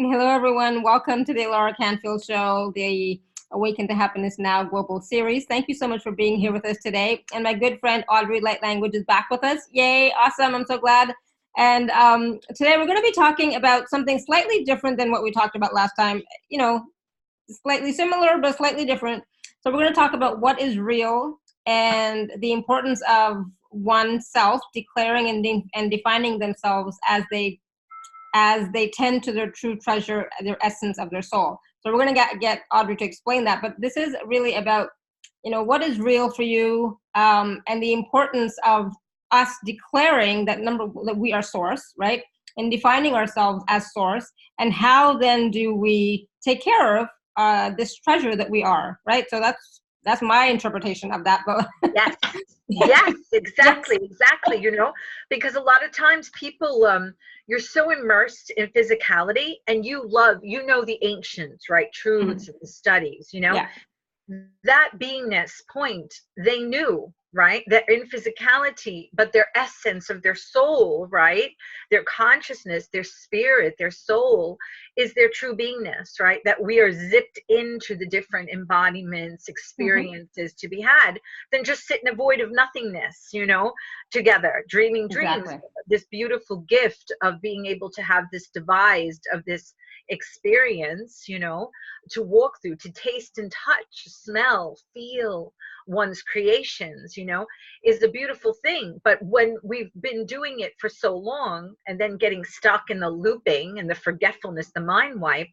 Hello, everyone. Welcome to the Laura Canfield Show, the Awaken to Happiness Now Global Series. Thank you so much for being here with us today. And my good friend Audrey Light Language is back with us. Yay, awesome. I'm so glad. And today we're going to be talking about something slightly different than what we talked about last time. You know, slightly similar, but slightly different. So we're going to talk about what is real and the importance of oneself declaring and defining themselves as they tend to their true treasure, their essence of their soul. So we're going to get Audrey to explain that. But this is really about, what is real for you, and the importance of us declaring that we are source, right? And defining ourselves as source. And how then do we take care of this treasure that we are, right? So that's my interpretation of that. But Yes, yes, exactly, because a lot of times people, you're so immersed in physicality and you know the ancients, right? Truths and studies, yeah. that beingness point, they knew, right, that in physicality, but their essence of their soul, right, their consciousness, their spirit, their soul is their true beingness, right, that we are zipped into the different embodiments, experiences to be had, than just sit in a void of nothingness, together dreaming dreams. Exactly. This beautiful gift of being able to have this devised of this experience, to walk through, to taste and touch, smell, feel one's creations, is the beautiful thing. But when we've been doing it for so long and then getting stuck in the looping and the forgetfulness, the mind wipe,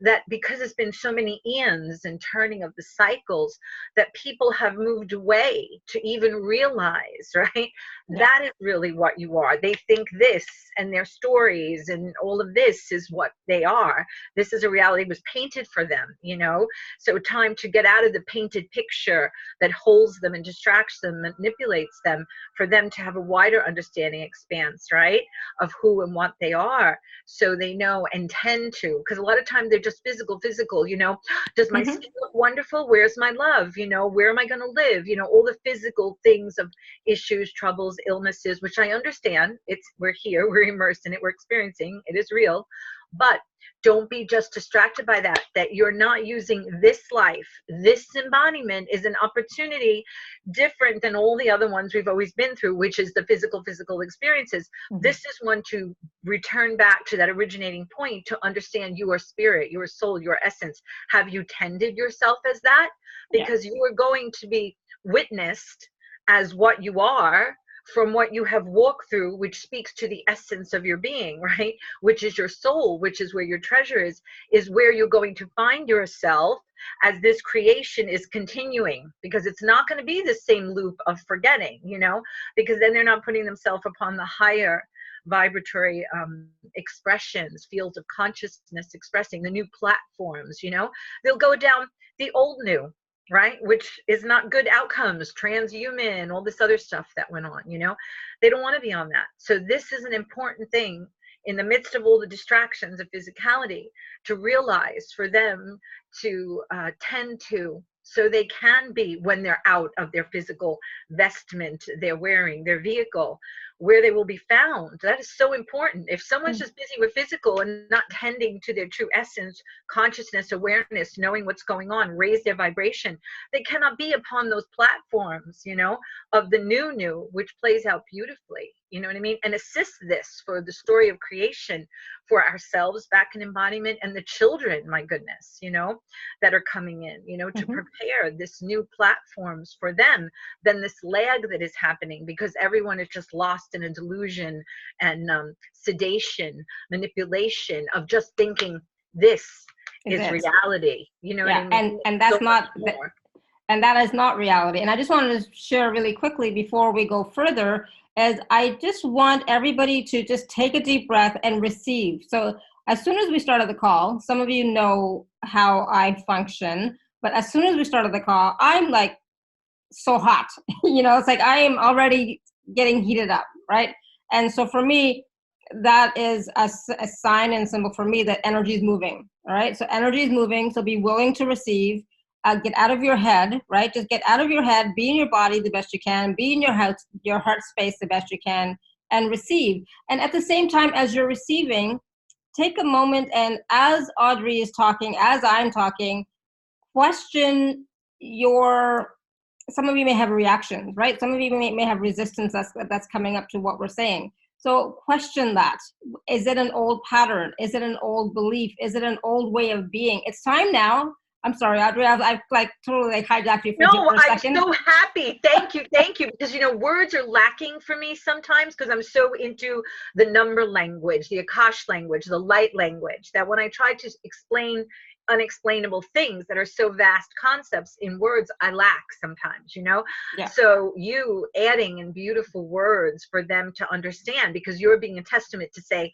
that because it's been so many eons and turning of the cycles, that people have moved away to even realize, right? Yeah. That is really what you are. They think this, and their stories and all of this is what they are. This is a reality was painted for them, so time to get out of the painted picture that holds them and distracts them, manipulates them, for them to have a wider understanding, expanse, right, of who and what they are, so they know and tend to, because a lot of times they're just physical, does my skin look wonderful? Where's my love? Where am I going to live? All the physical things of issues, troubles, illnesses, which I understand. We're here, we're immersed in it, we're experiencing it, is real. But don't be just distracted by that you're not using this life. This embodiment is an opportunity different than all the other ones we've always been through, which is the physical experiences. This is one to return back to that originating point, to understand your spirit, your soul, your essence. Have you tended yourself as that? Because you are going to be witnessed as what you are from what you have walked through, which speaks to the essence of your being, right? Which is your soul, which is where your treasure is where you're going to find yourself as this creation is continuing, because it's not going to be the same loop of forgetting, because then they're not putting themselves upon the higher vibratory expressions, fields of consciousness, expressing the new platforms, they'll go down the old new, right, which is not good outcomes, transhuman, all this other stuff that went on, they don't want to be on that. So this is an important thing in the midst of all the distractions of physicality, to realize, for them to tend to, so they can be, when they're out of their physical vestment they're wearing, their vehicle, where they will be found. That is so important. If someone's just busy with physical and not tending to their true essence, consciousness, awareness, knowing what's going on, raise their vibration, they cannot be upon those platforms, of the new, which plays out beautifully, you know what I mean? And assist this for the story of creation, for ourselves back in embodiment, and the children, my goodness, that are coming in, to prepare this new platforms for them, than this lag that is happening, because everyone is just lost in a delusion and sedation, manipulation of just thinking this is reality, what I mean? And that's so not and that is not reality. And I just wanted to share really quickly before we go further, is I just want everybody to just take a deep breath and receive. So as soon as we started the call, some of you know how I function, but as soon as we started the call, I'm like so hot, it's like I am already getting heated up, right? And so for me, that is a sign and symbol for me that energy is moving, all right? So energy is moving, so be willing to receive. Get out of your head, right? Just get out of your head, be in your body the best you can, be in your heart space the best you can, and receive. And at the same time as you're receiving, take a moment and, as Audrey is talking, as I'm talking, question your, some of you may have reactions, right? Some of you may have resistance that's coming up to what we're saying. So question that. Is it an old pattern? Is it an old belief? Is it an old way of being? It's time now. I'm sorry, Audrey, I've like totally like hijacked you for a second. I'm so happy. Thank you. Thank you. Because, you know, words are lacking for me sometimes because I'm so into the number language, the Akash language, the light language, that when I try to explain unexplainable things that are so vast concepts in words, I lack sometimes, you know? Yeah. So you adding in beautiful words for them to understand, because you're being a testament to say,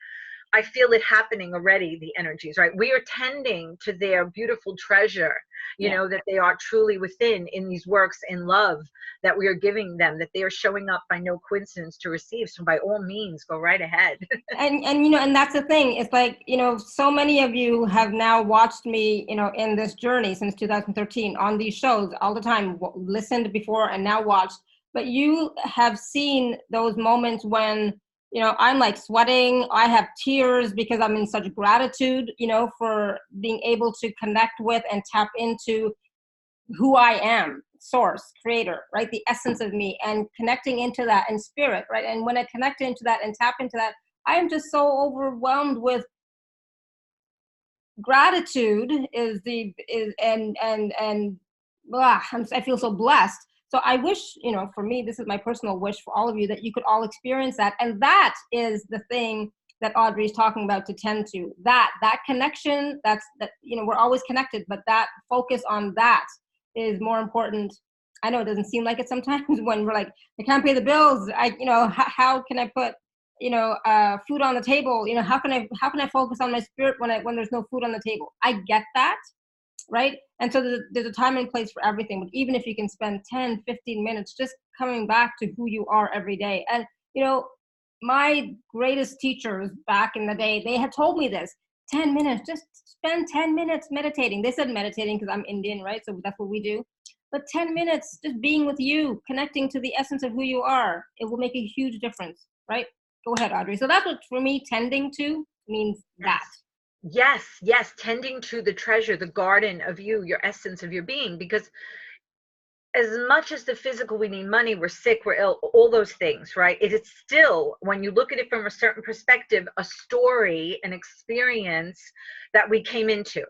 I feel it happening already, the energies, right? We are tending to their beautiful treasure, you know, that they are truly within in these works in love that we are giving them, that they are showing up by no coincidence to receive. So by all means, go right ahead. and you know, and that's the thing. It's like, you know, so many of you have now watched me, you know, in this journey since 2013 on these shows all the time, listened before and now watched. But you have seen those moments when, you know, I'm like sweating, I have tears because I'm in such gratitude, you know, for being able to connect with and tap into who I am, source, creator, right? The essence of me, and connecting into that in spirit, right? And when I connect into that and tap into that, I am just so overwhelmed with gratitude I feel so blessed. So I wish, you know, for me, this is my personal wish for all of you, that you could all experience that. And that is the thing that Audrey is talking about, to tend to that connection. That, you know, we're always connected, but that focus on that is more important. I know it doesn't seem like it sometimes when we're like, I can't pay the bills. You know, how can I put, you know, food on the table? You know, how can I focus on my spirit when there's no food on the table? I get that, right? And so there's a time and place for everything. But even if you can spend 10, 15 minutes just coming back to who you are every day. And, you know, my greatest teachers back in the day, they had told me this: 10 minutes, just spend 10 minutes meditating. They said meditating because I'm Indian, right? So that's what we do. But 10 minutes just being with you, connecting to the essence of who you are, it will make a huge difference, right? Go ahead, Audrey. So that's what, for me, tending to means that. Yes, yes, tending to the treasure, the garden of you, your essence of your being. Because as much as the physical, we need money, we're sick, we're ill, all those things, right? It is still, when you look at it from a certain perspective, a story, an experience that we came into.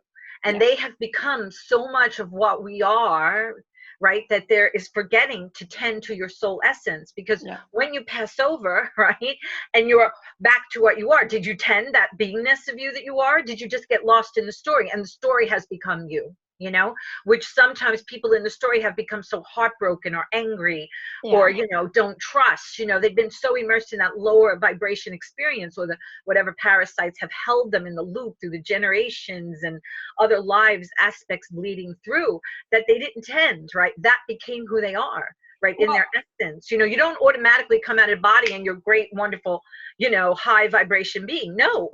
And they have become so much of what we are, right, that there is forgetting to tend to your soul essence. Because when you pass over, right, and you're back to what you are, did you tend that beingness of you that you are? Did you just get lost in the story, and the story has become you? You know, which sometimes people in the story have become so heartbroken or angry, or, you know, don't trust, you know, they've been so immersed in that lower vibration experience, or the whatever parasites have held them in the loop through the generations and other lives aspects bleeding through, that they didn't tend, right? That became who they are, right, in their essence. You know, you don't automatically come out of body and you're great, wonderful, you know, high vibration being. No,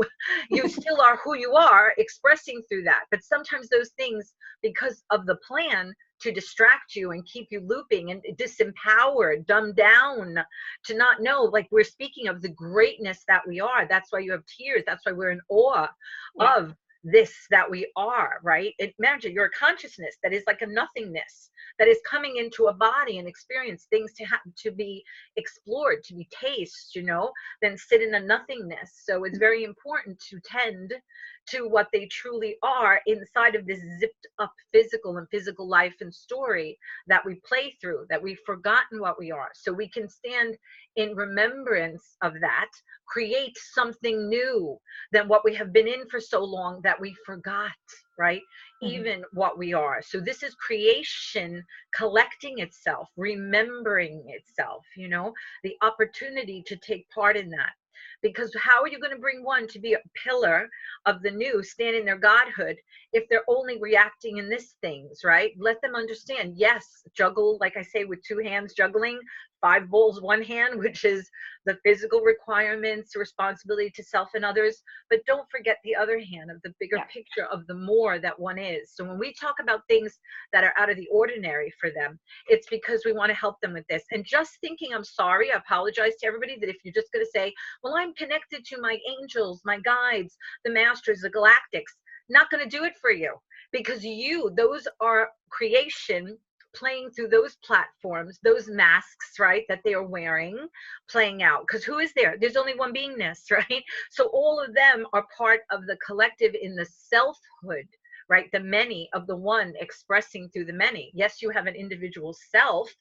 you still are who you are, expressing through that. But sometimes those things, because of the plan to distract you and keep you looping and disempowered, dumbed down, to not know, like we're speaking of the greatness that we are. That's why you have tears. That's why we're in awe of this that we are, right? Imagine you're a consciousness that is like a nothingness, that is coming into a body and experience things to be explored, to be tasted, you know, then sit in a nothingness. So it's very important to tend to what they truly are inside of this zipped up physical life and story that we play through, that we've forgotten what we are. So we can stand in remembrance of that, create something new than what we have been in for so long that we forgot, right? Even what we are. So this is creation collecting itself, remembering itself, you know, the opportunity to take part in that. Because how are you going to bring one to be a pillar of the new, stand in their godhood, if they're only reacting in this things, right? Let them understand, yes, juggle, like I say, with two hands juggling, 5 bowls one hand, which is the physical requirements, responsibility to self and others, but don't forget the other hand of the bigger picture of the more that one is. So when we talk about things that are out of the ordinary for them, it's because we want to help them with this. And just thinking, I'm sorry, I apologize to everybody, that if you're just going to say, well, I'm connected to my angels, my guides, the masters, the galactics, not going to do it for you, because those are creation playing through those platforms, those masks, right, that they are wearing, playing out. Because who is there? There's only one beingness, right? So all of them are part of the collective in the selfhood, right? The many of the one expressing through the many. Yes, you have an individual self,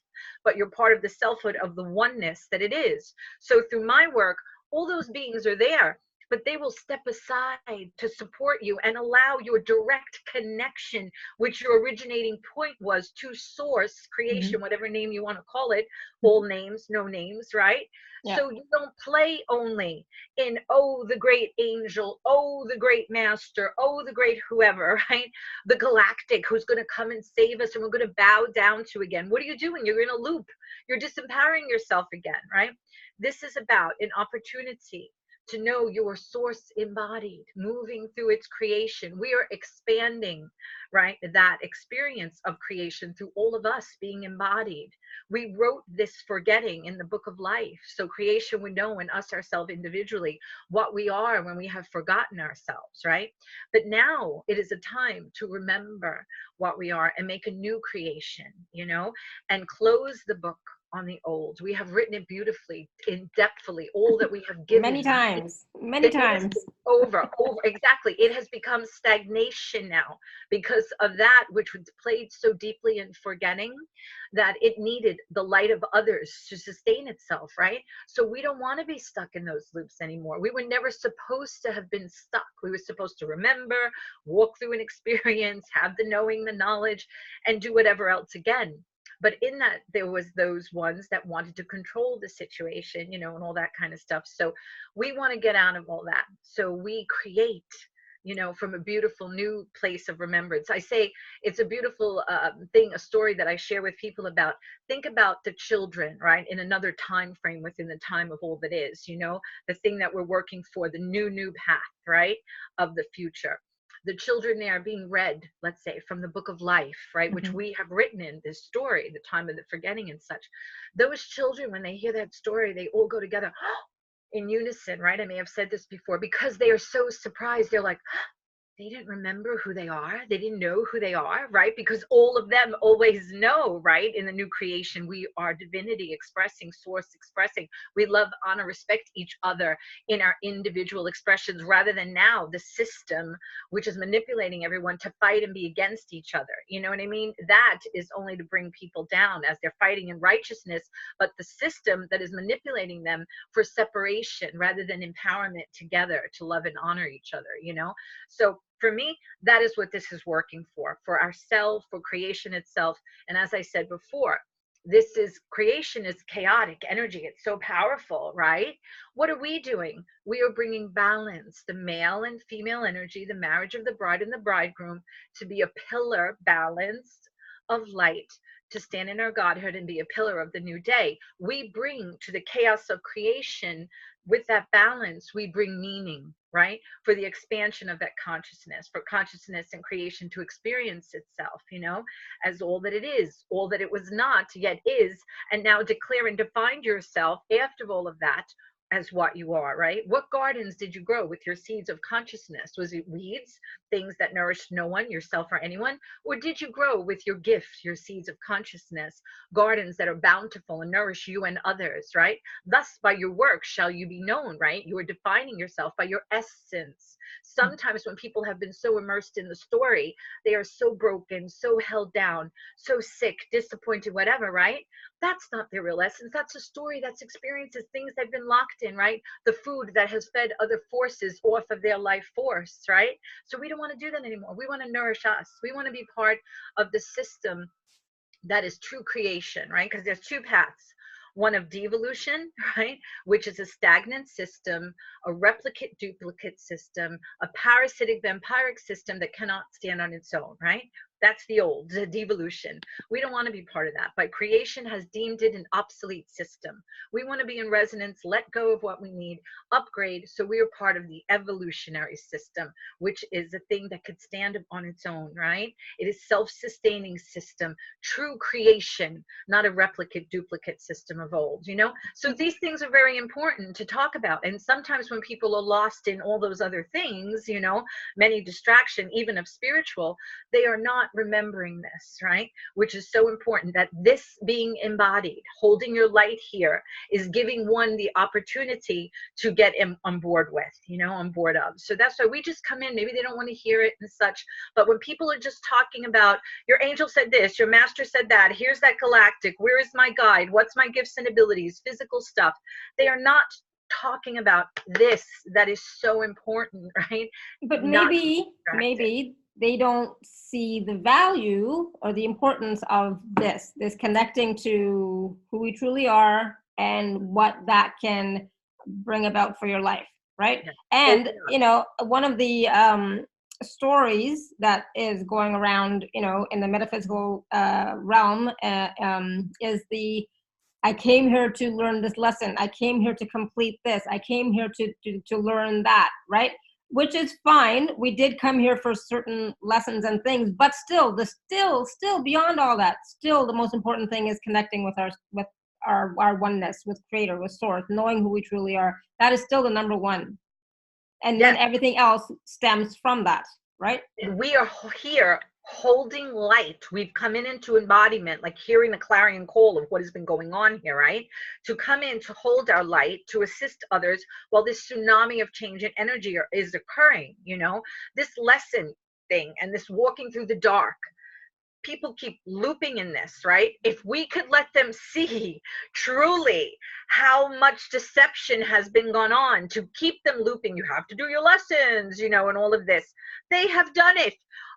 but you're part of the selfhood of the oneness that it is. So through my work, all those beings are there, but they will step aside to support you and allow your direct connection, which your originating point was, to source, creation, whatever name you want to call it, all names, no names, right? Yeah. So you don't play only in, oh, the great angel, oh, the great master, oh, the great whoever, right? The galactic who's going to come and save us and we're going to bow down to again. What are you doing? You're in a loop. You're disempowering yourself again, right? This is about an opportunity to know your source embodied, moving through its creation. We are expanding, right, that experience of creation through all of us being embodied. We wrote this forgetting in the book of life, so creation would know, and us ourselves individually, what we are when we have forgotten ourselves, right? But now it is a time to remember what we are and make a new creation, and close the book on the old. We have written it beautifully, in depthfully, all that we have given. Many times. Over, exactly. It has become stagnation now because of that which was played so deeply in forgetting, that it needed the light of others to sustain itself, right? So we don't want to be stuck in those loops anymore. We were never supposed to have been stuck. We were supposed to remember, walk through an experience, have the knowing, the knowledge, and do whatever else again. But in that, there was those ones that wanted to control the situation, and all that kind of stuff. So we want to get out of all that. So we create, from a beautiful new place of remembrance. I say it's a beautiful thing, a story that I share with people about. Think about the children, right, in another time frame within the time of all that is, the thing that we're working for, the new path, right, of the future. The children there being read, let's say, from the book of life, right, which we have written in this story, the time of the forgetting and such. Those children, when they hear that story, they all go together in unison, right? I may have said this before, because they are so surprised. They're like, they didn't remember who they are. They didn't know who they are, right? Because all of them always know, right? In the new creation, we are divinity expressing, source expressing. We love, honor, respect each other in our individual expressions, rather than now the system, which is manipulating everyone to fight and be against each other. You know what I mean? That is only to bring people down as they're fighting in righteousness, but the system that is manipulating them for separation rather than empowerment together to love and honor each other, So for me, that is what this is working for ourselves, for creation itself. And as I said before, creation is chaotic energy. It's so powerful, right? What are we doing? We are bringing balance, the male and female energy, the marriage of the bride and the bridegroom, to be a pillar, balanced, of light, to stand in our godhood and be a pillar of the new day. We bring to the chaos of creation, with that balance, we bring meaning, right? For the expansion of that consciousness, for consciousness and creation to experience itself, as all that it is, all that it was not, yet is, and now declare and define yourself after all of that as what you are, right? What gardens did you grow with your seeds of consciousness? Was it weeds, things that nourished no one, yourself or anyone? Or did you grow with your gift, your seeds of consciousness, gardens that are bountiful and nourish you and others, right? Thus, by your work shall you be known, right? You are defining yourself by your essence. Sometimes when people have been so immersed in the story, they are so broken, so held down, so sick, disappointed, whatever, right? That's not their real essence. That's a story, that's experiences, things they've been locked in, right? The food that has fed other forces off of their life force, right? So we don't want to do that anymore. We want to nourish us. We want to be part of the system that is true creation, right? Because there's two paths. One of devolution, right, which is a stagnant system, a replicate duplicate system, a parasitic vampiric system that cannot stand on its own, right? That's the old, the devolution. We don't want to be part of that. But creation has deemed it an obsolete system. We want to be in resonance, let go of what we need, upgrade, so we are part of the evolutionary system, which is a thing that could stand on its own, right? It is self-sustaining system, true creation, not a replicate, duplicate system of old, you know? So these things are very important to talk about. And sometimes when people are lost in all those other things, you know, many distraction, even of spiritual, they are not remembering this, right? Which is so important, that this being embodied, holding your light here, is giving one the opportunity to get on board with, you know, on board of. So that's why we just come in. Maybe they don't want to hear it and such, but when people are just talking about, your angel said this, your master said that, here's that galactic, where is my guide, what's my gifts and abilities, physical stuff, they are not talking about this that is so important, right? But maybe they don't see the value or the importance of this connecting to who we truly are and what that can bring about for your life, right? Yeah. And you know, one of the stories that is going around, you know, in the metaphysical realm is the, I came here to learn this lesson. I came here to complete this. I came here to learn that, right? Which is fine. We did come here for certain lessons and things, but still, still beyond all that, still the most important thing is connecting with our oneness, with Creator, with Source, knowing who we truly are. That is still the number one. And then everything else stems from that, right? We are here holding light. We've come into embodiment, like hearing the clarion call of what has been going on here, right? To come in to hold our light, to assist others while this tsunami of change and energy is occurring, you know? This lesson thing and this walking through the dark, people keep looping in this, right? If we could let them see truly how much deception has been gone on to keep them looping, you have to do your lessons, you know, and all of this. They have done it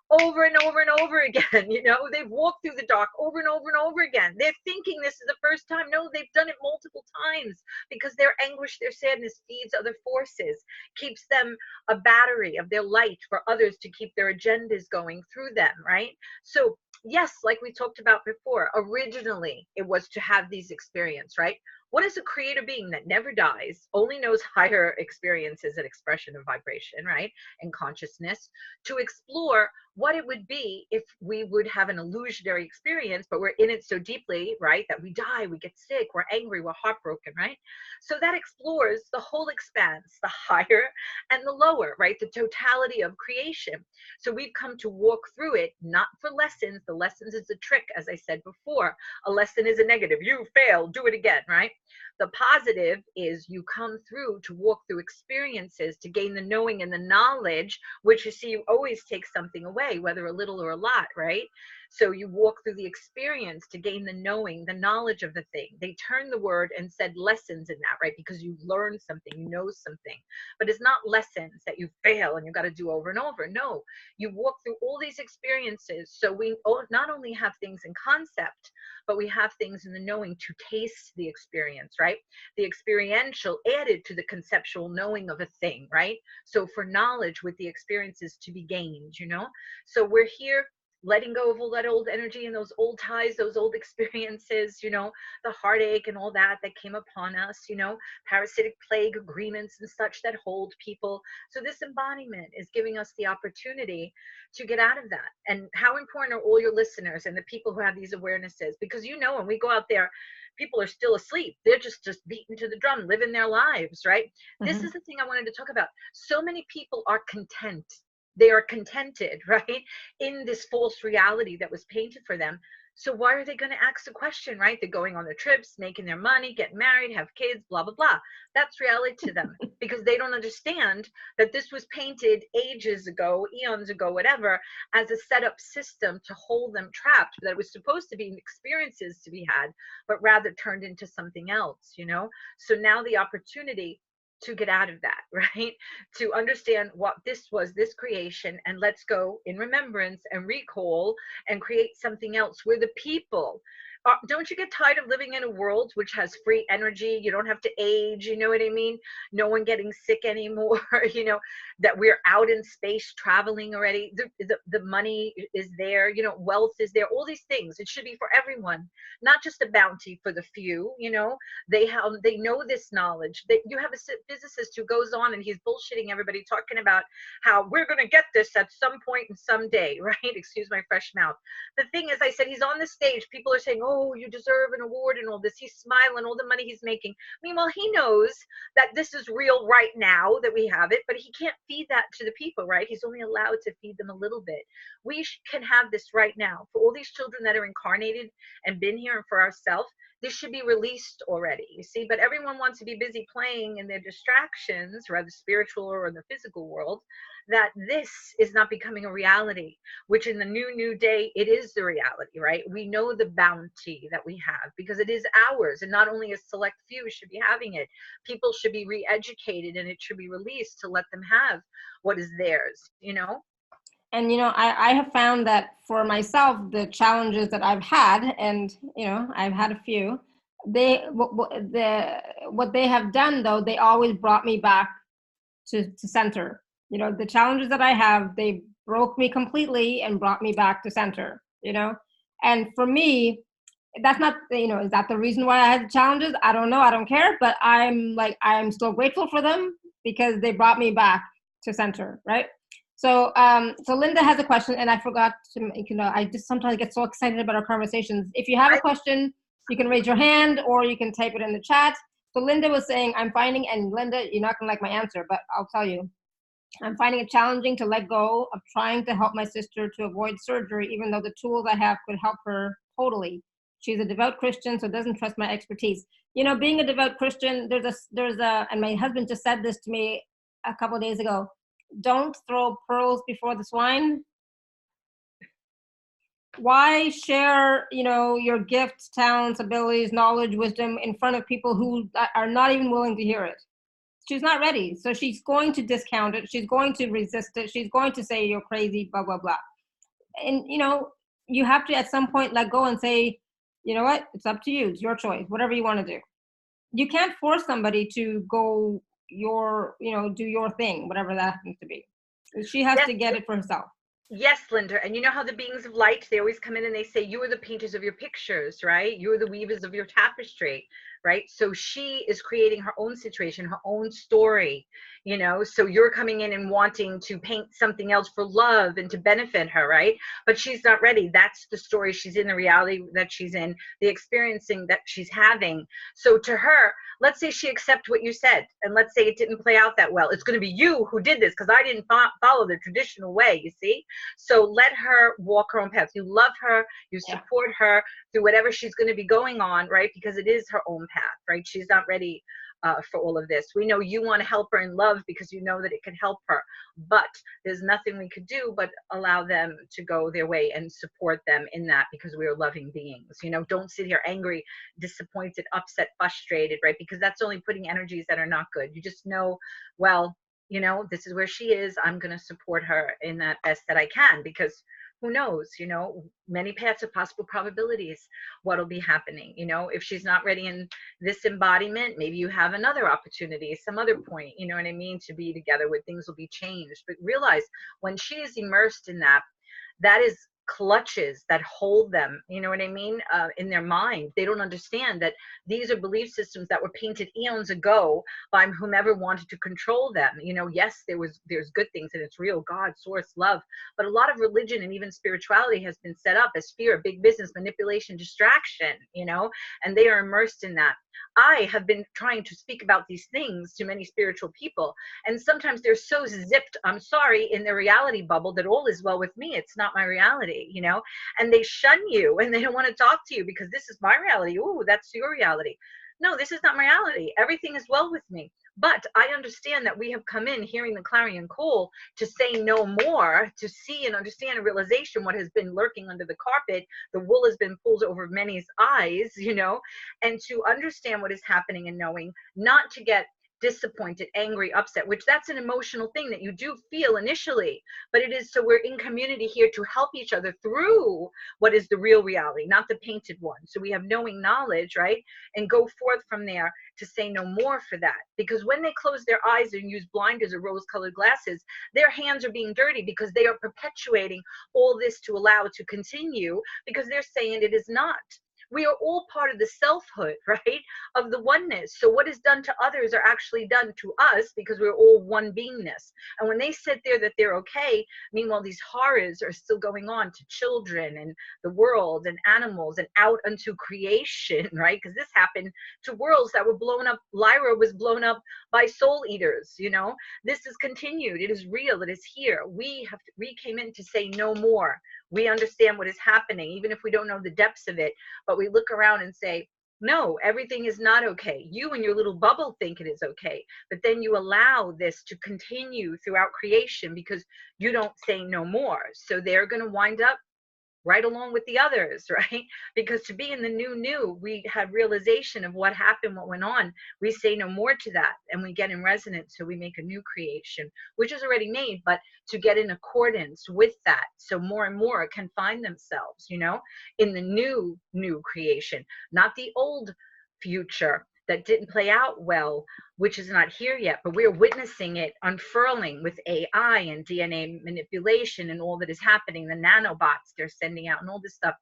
over and over and over again. You know, they've walked through the dark over and over and over again. They're thinking this is the first time. No, they've done it multiple times, because their anguish, their sadness feeds other forces, keeps them a battery of their light for others to keep their agendas going through them, right? So yes, like we talked about before, originally it was to have these experiences, right? What is a creator being that never dies, only knows higher experiences and expression of vibration, right? And consciousness, to explore what it would be if we would have an illusionary experience, but we're in it so deeply, right? That we die, we get sick, we're angry, we're heartbroken, right? So that explores the whole expanse, the higher and the lower, right? The totality of creation. So we've come to walk through it, not for lessons. The lessons is a trick, as I said before. A lesson is a negative. You failed, do it again, right? The positive is you come through to walk through experiences to gain the knowing and the knowledge, which you see, you always take something away, whether a little or a lot, right? So you walk through the experience to gain the knowing, the knowledge of the thing. They turned the word and said lessons in that, right? Because you learned something, you know something. But it's not lessons that you fail and you got to do over and over. No, you walk through all these experiences. So we not only have things in concept, but we have things in the knowing to taste the experience, right? The experiential added to the conceptual knowing of a thing, right? So for knowledge with the experiences to be gained, you know? So we're here letting go of all that old energy and those old ties, those old experiences, you know, the heartache and all that came upon us, you know, parasitic plague agreements and such that hold people. So this embodiment is giving us the opportunity to get out of that. And how important are all your listeners and the people who have these awarenesses? Because, you know, when we go out there, people are still asleep. They're just beating to the drum, living their lives, right? This is the thing I wanted to talk about. So many people are content. They are contented, right, in this false reality that was painted for them. So why are they going to ask the question, right? They're going on their trips, making their money, getting married, have kids, blah, blah, blah. That's reality to them, because they don't understand that this was painted ages ago, eons ago, whatever, as a set up system to hold them trapped, that it was supposed to be experiences to be had, but rather turned into something else, you know? So now the opportunity to get out of that, right? To understand what this was, this creation, and let's go in remembrance and recall and create something else where the people don't you get tired of living in a world which has free energy? You don't have to age, you know what I mean? No one getting sick anymore, you know, that we're out in space traveling already. The money is there, you know, wealth is there, all these things. It should be for everyone, not just a bounty for the few, you know. They know this knowledge. That you have a physicist who goes on and he's bullshitting everybody, talking about how we're going to get this at some point and someday, right? Excuse my fresh mouth. The thing is, I said, he's on the stage. People are saying, oh, you deserve an award and all this. He's smiling, all the money he's making. Meanwhile, he knows that this is real right now, that we have it, but he can't feed that to the people, right? He's only allowed to feed them a little bit. We can have this right now. For all these children that are incarnated and been here, and for ourselves, this should be released already, you see. But everyone wants to be busy playing in their distractions, rather spiritual or in the physical world, that this is not becoming a reality, which in the new day, it is the reality, right? We know the bounty that we have because it is ours, and not only a select few should be having it. People should be re-educated, and it should be released to let them have what is theirs, you know. And you know, I have found that for myself, the challenges that I've had, and you know, I've had a few, what they have done though, they always brought me back to center. You know, the challenges that I have, they broke me completely and brought me back to center, you know. And for me, that's not, you know, is that the reason why I had the challenges? I don't know, I don't care, but I'm still grateful for them because they brought me back to center, right? So so Linda has a question, and I forgot to, you know, I just sometimes get so excited about our conversations. If you have a question, you can raise your hand or you can type it in the chat. So Linda was saying, I'm finding, and Linda, you're not gonna like my answer, but I'll tell you. I'm finding it challenging to let go of trying to help my sister to avoid surgery, even though the tools I have could help her totally. She's a devout Christian, so doesn't trust my expertise. You know, being a devout Christian, and my husband just said this to me a couple of days ago. Don't throw pearls before the swine. Why share, you know, your gifts, talents, abilities, knowledge, wisdom in front of people who are not even willing to hear it? She's not ready. So she's going to discount it. She's going to resist it. She's going to say you're crazy, blah, blah, blah. And, you know, you have to at some point let go and say, you know what, it's up to you. It's your choice, whatever you want to do. You can't force somebody to go do your thing, whatever that happens to be. She has to get it for herself. Yes, Linda. And you know how the beings of light, they always come in and they say, you are the painters of your pictures, right? You are the weavers of your tapestry, right? So she is creating her own situation, her own story, you know? So you're coming in and wanting to paint something else for love and to benefit her, right? But she's not ready. That's the story she's in, the reality that she's in, the experiencing that she's having. So to her, let's say she accepts what you said, and let's say it didn't play out that well. It's going to be you who did this because I didn't follow the traditional way, you see? So let her walk her own path. You love her, you support her through whatever she's going to be going on, right? Because it is her own path, right? She's not ready for all of this. We know you want to help her in love because you know that it can help her, but there's nothing we could do but allow them to go their way and support them in that, because we are loving beings. You know, don't sit here angry, disappointed, upset, frustrated, right? Because that's only putting energies that are not good. You just know, well, you know, this is where she is. I'm going to support her in that best that I can, because who knows, you know, many paths of possible probabilities, what'll be happening. You know, if she's not ready in this embodiment, maybe you have another opportunity, some other point, you know what I mean, to be together where things will be changed. But realize when she is immersed in that, that is clutches that hold them, you know what I mean, in their mind. They don't understand that these are belief systems that were painted eons ago by whomever wanted to control them. You know, yes, there's good things and it's real, God, source, love, but a lot of religion and even spirituality has been set up as fear, big business, manipulation, distraction, you know, and they are immersed in that. I have been trying to speak about these things to many spiritual people, and sometimes they're so zipped, I'm sorry, in their reality bubble that all is well with me. It's not my reality, you know, and they shun you and they don't want to talk to you because this is my reality. Oh, that's your reality. No, this is not my reality. Everything is well with me. But I understand that we have come in hearing the clarion call to say no more, to see and understand a realization what has been lurking under the carpet. The wool has been pulled over many's eyes, you know, and to understand what is happening and knowing, not to get disappointed, angry, upset, which that's an emotional thing that you do feel initially, but it is so we're in community here to help each other through what is the real reality, not the painted one. So we have knowing knowledge, right? And go forth from there to say no more for that. Because when they close their eyes and use blinders or rose-colored glasses, their hands are being dirty because they are perpetuating all this to allow it to continue, because they're saying it is not. We are all part of the selfhood, right? Of the oneness. So what is done to others are actually done to us because we're all one beingness. And when they sit there that they're okay, meanwhile, these horrors are still going on to children and the world and animals and out unto creation, right? Because this happened to worlds that were blown up. Lyra was blown up by soul eaters, you know? This is continued. It is real. It is here. We came in to say no more. We understand what is happening, even if we don't know the depths of it, but we look around and say, no, everything is not okay. You and your little bubble think it is okay, but then you allow this to continue throughout creation because you don't say no more. So they're going to wind up right along with the others, right? Because to be in the new, we had realization of what happened, what went on. We say no more to that, and we get in resonance, so we make a new creation, which is already made, but to get in accordance with that, so more and more can find themselves, you know, in the new creation, not the old future that didn't play out well, which is not here yet, but we're witnessing it unfurling with AI and DNA manipulation and all that is happening, the nanobots they're sending out and all this stuff,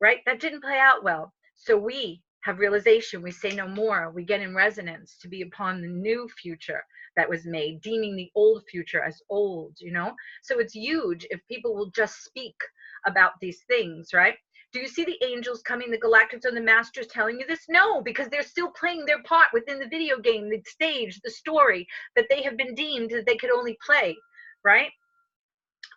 right? That didn't play out well. So we have realization, we say no more, we get in resonance to be upon the new future that was made, deeming the old future as old, you know? So it's huge if people will just speak about these things, right? Do you see the angels coming, the galactics and the masters telling you this? No, because they're still playing their part within the video game, the stage, the story that they have been deemed that they could only play, right?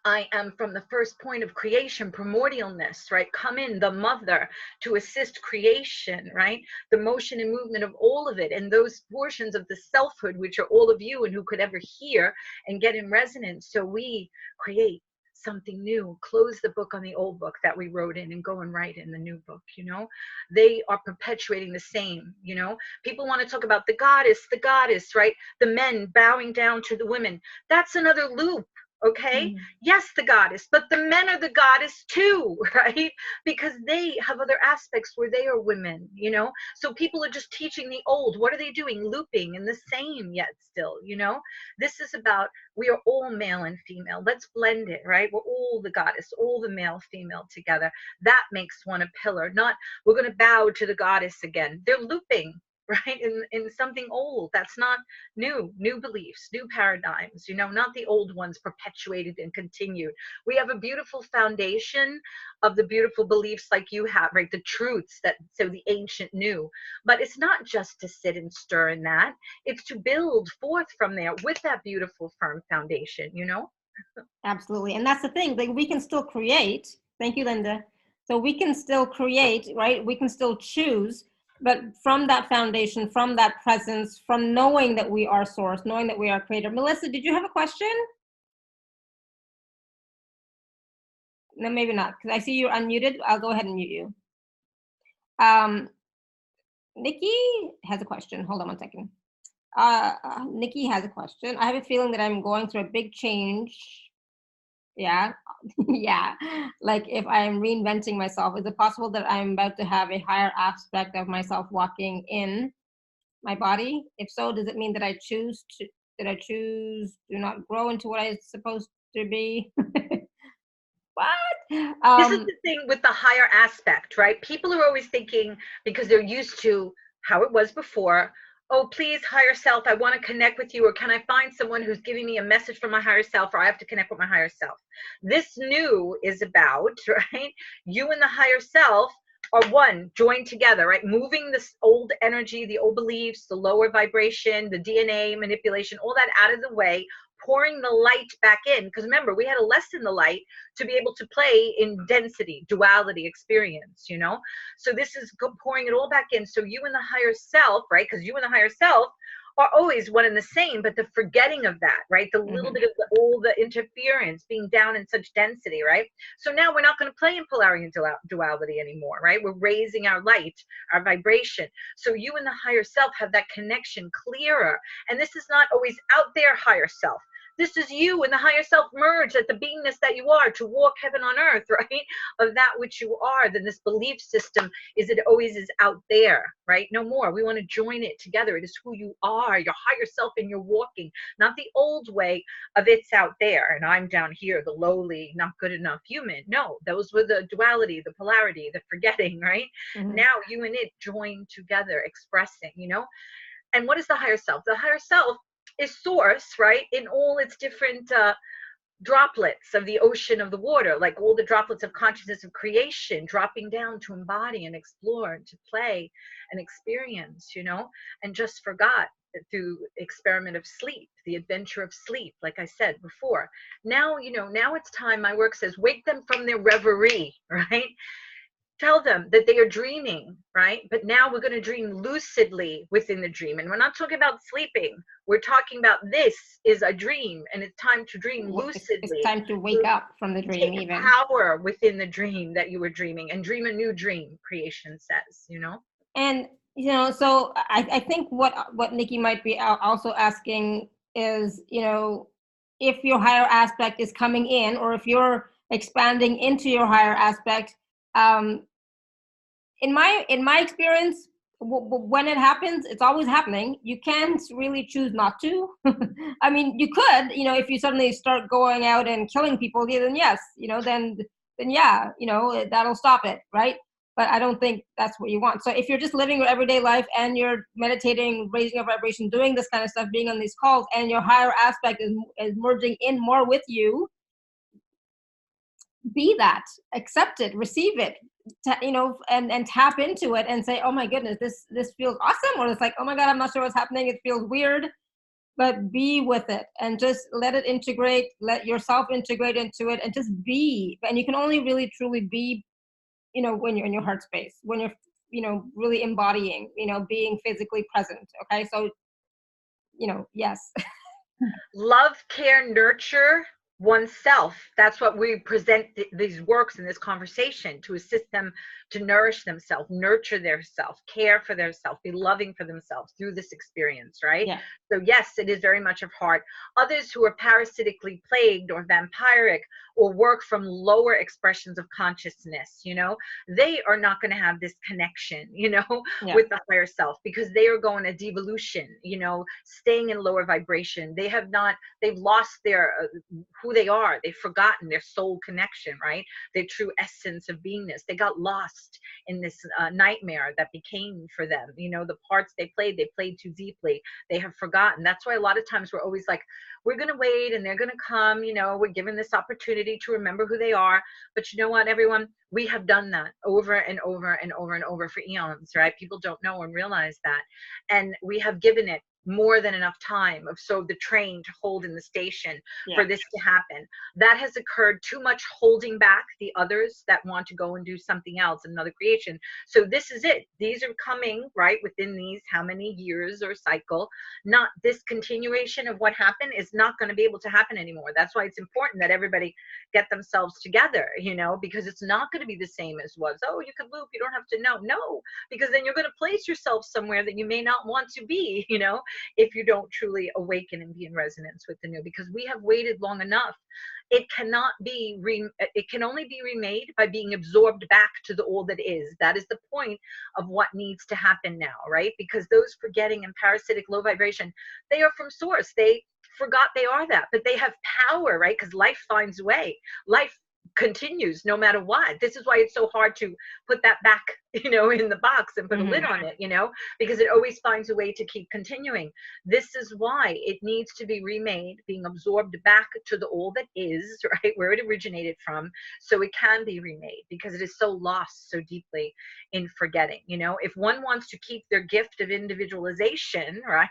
I am from the first point of creation, primordialness, right? Come in, the mother, to assist creation, right? The motion and movement of all of it, and those portions of the selfhood, which are all of you and who could ever hear and get in resonance. So we create something new, close the book on the old book that we wrote in and go and write in the new book, you know? They are perpetuating the same, you know? People want to talk about the goddess, right? The men bowing down to the women. That's another loop. Okay, yes, the goddess, but the men are the goddess too, right? Because they have other aspects where they are women, you know? So people are just teaching the old. What are they doing? Looping and the same yet still, you know? This is about, we are all male and female. Let's blend it, right? We're all the goddess, all the male, female together. That makes one a pillar, not we're going to bow to the goddess again. They're looping, right? In something old that's not new beliefs, new paradigms, you know, not the old ones perpetuated and continued. We have a beautiful foundation of the beautiful beliefs like you have, right? The truths that so the ancient knew, but it's not just to sit and stir in that, it's to build forth from there with that beautiful firm foundation, you know? Absolutely. And that's the thing, like we can still create. Thank you, Linda. So we can still create, right? We can still choose, but from that foundation, from that presence, from knowing that we are source, knowing that we are creator. Melissa, did you have a question? No, maybe not, because I see you're unmuted. I'll go ahead and mute you. Nikki has a question. Hold on one second. Nikki has a question. I have a feeling that I'm going through a big change. Yeah, yeah. Like if I'm reinventing myself, is it possible that I'm about to have a higher aspect of myself walking in my body? If so, does it mean that I choose do not grow into what I'm supposed to be? What? This is the thing with the higher aspect, right? People are always thinking, because they're used to how it was before, oh, please, higher self, I want to connect with you, or can I find someone who's giving me a message from my higher self, or I have to connect with my higher self. This new is about, right, you and the higher self are one, joined together, right? Moving this old energy, the old beliefs, the lower vibration, the DNA manipulation, all that out of the way, pouring the light back in. Because remember, we had to lessen the light to be able to play in density, duality experience, you know? So this is pouring it all back in. So you and the higher self, right? Because you and the higher self are always one and the same, but the forgetting of that, right? The little Mm-hmm. bit of all the interference being down in such density, right? So now we're not going to play in polarity and duality anymore, right? We're raising our light, our vibration. So you and the higher self have that connection clearer. And this is not always out there higher self. This is you and the higher self merged at the beingness that you are to walk heaven on earth, right? Of that which you are. Then this belief system is it always is out there, right? No more. We want to join it together. It is who you are, your higher self, and you're walking, not the old way of it's out there and I'm down here, the lowly, not good enough human. No, those were the duality, the polarity, the forgetting, right? Mm-hmm. Now you and it join together, expressing, And what is the higher self? The higher self is source, right? In all its different droplets of the ocean of the water, like all the droplets of consciousness of creation, dropping down to embody and explore and to play and experience, and just forgot through experiment of sleep, the adventure of sleep, like I said before. Now, now it's time. My work says, wake them from their reverie, right? Tell them that they are dreaming, right? But now we're going to dream lucidly within the dream. And we're not talking about sleeping. We're talking about this is a dream and it's time to dream It's lucidly. time to wake up from the dream, Take even. power within the dream that you were dreaming and dream a new dream, creation says. And so I think what Nikki might be also asking is, if your higher aspect is coming in, or if you're expanding into your higher aspect. In my experience, when it happens, it's always happening. You can't really choose not to. I mean, you could, if you suddenly start going out and killing people, then yes, then yeah, that'll stop it, right? But I don't think that's what you want. So if you're just living your everyday life and you're meditating, raising your vibration, doing this kind of stuff, being on these calls, and your higher aspect is merging in more with you, be that, accept it, receive it, and tap into it and say, oh my goodness, this feels awesome, or it's like, oh my god, I'm not sure what's happening, it feels weird. But be with it and just let it integrate, let yourself integrate into it, and just be. And you can only really truly be, when you're in your heart space, when you're really embodying, being physically present. Okay, so yes. Love, care, nurture oneself. That's what we present these works in this conversation, to assist them to nourish themselves, nurture their self, care for their self, be loving for themselves through this experience, right? Yeah. So yes, it is very much of heart. Others who are parasitically plagued or vampiric or work from lower expressions of consciousness, they are not going to have this connection, Yeah. with the higher self, because they are going a devolution, staying in lower vibration. They've lost their who they are. They've forgotten their soul connection, right? Their true essence of beingness. They got lost in this nightmare that became for them. The parts they played too deeply. They have forgotten. That's why a lot of times we're always like, we're going to wait and they're going to come, we're given this opportunity to remember who they are. But you know what, everyone? We have done that over and over and over and over for eons, right? People don't know and realize that. And we have given it more than enough time of the train to hold in the station for this to happen. That has occurred. Too much holding back the others that want to go and do something else, another creation. So this is it. These are coming right within these how many years or cycle. Not this continuation of what happened is not going to be able to happen anymore. That's why it's important that everybody get themselves together, because it's not going to be the same as was. Oh, you could loop, you don't have to know. No, because then you're going to place yourself somewhere that you may not want to be, if you don't truly awaken and be in resonance with the new, because we have waited long enough. It cannot be it can only be remade by being absorbed back to the all that is. That is the point of what needs to happen now, right? Because those forgetting and parasitic low vibration, they are from source. They forgot they are that, but they have power, right? Because life finds a way. Life continues no matter what. This is why it's so hard to put that back, in the box and put a lid on it, because it always finds a way to keep continuing. This is why it needs to be remade, being absorbed back to the all that is, right, where it originated from, so it can be remade, because it is so lost so deeply in forgetting. If one wants to keep their gift of individualization, right,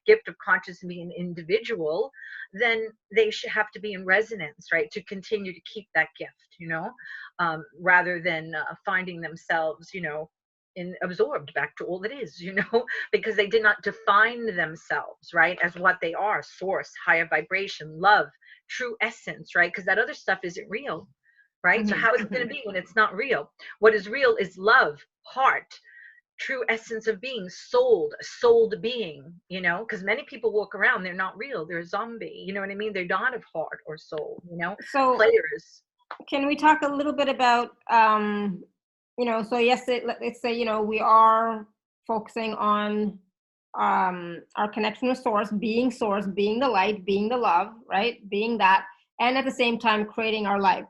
gift of conscious being individual, then they should have to be in resonance, right, to continue to keep that gift, rather than finding themselves, absorbed back to all it is, because they did not define themselves, right, as what they are: source, higher vibration, love, true essence, right? Because that other stuff isn't real, right? So how is it going to be when it's not real? What is real is love, heart, true essence of being, souled being, because many people walk around, they're not real, they're a zombie, you know what I mean? They're not of heart or soul, So players. can we talk a little bit about, so yes, let's say, we are focusing on our connection with source, being the light, being the love, right? Being that, and at the same time creating our life,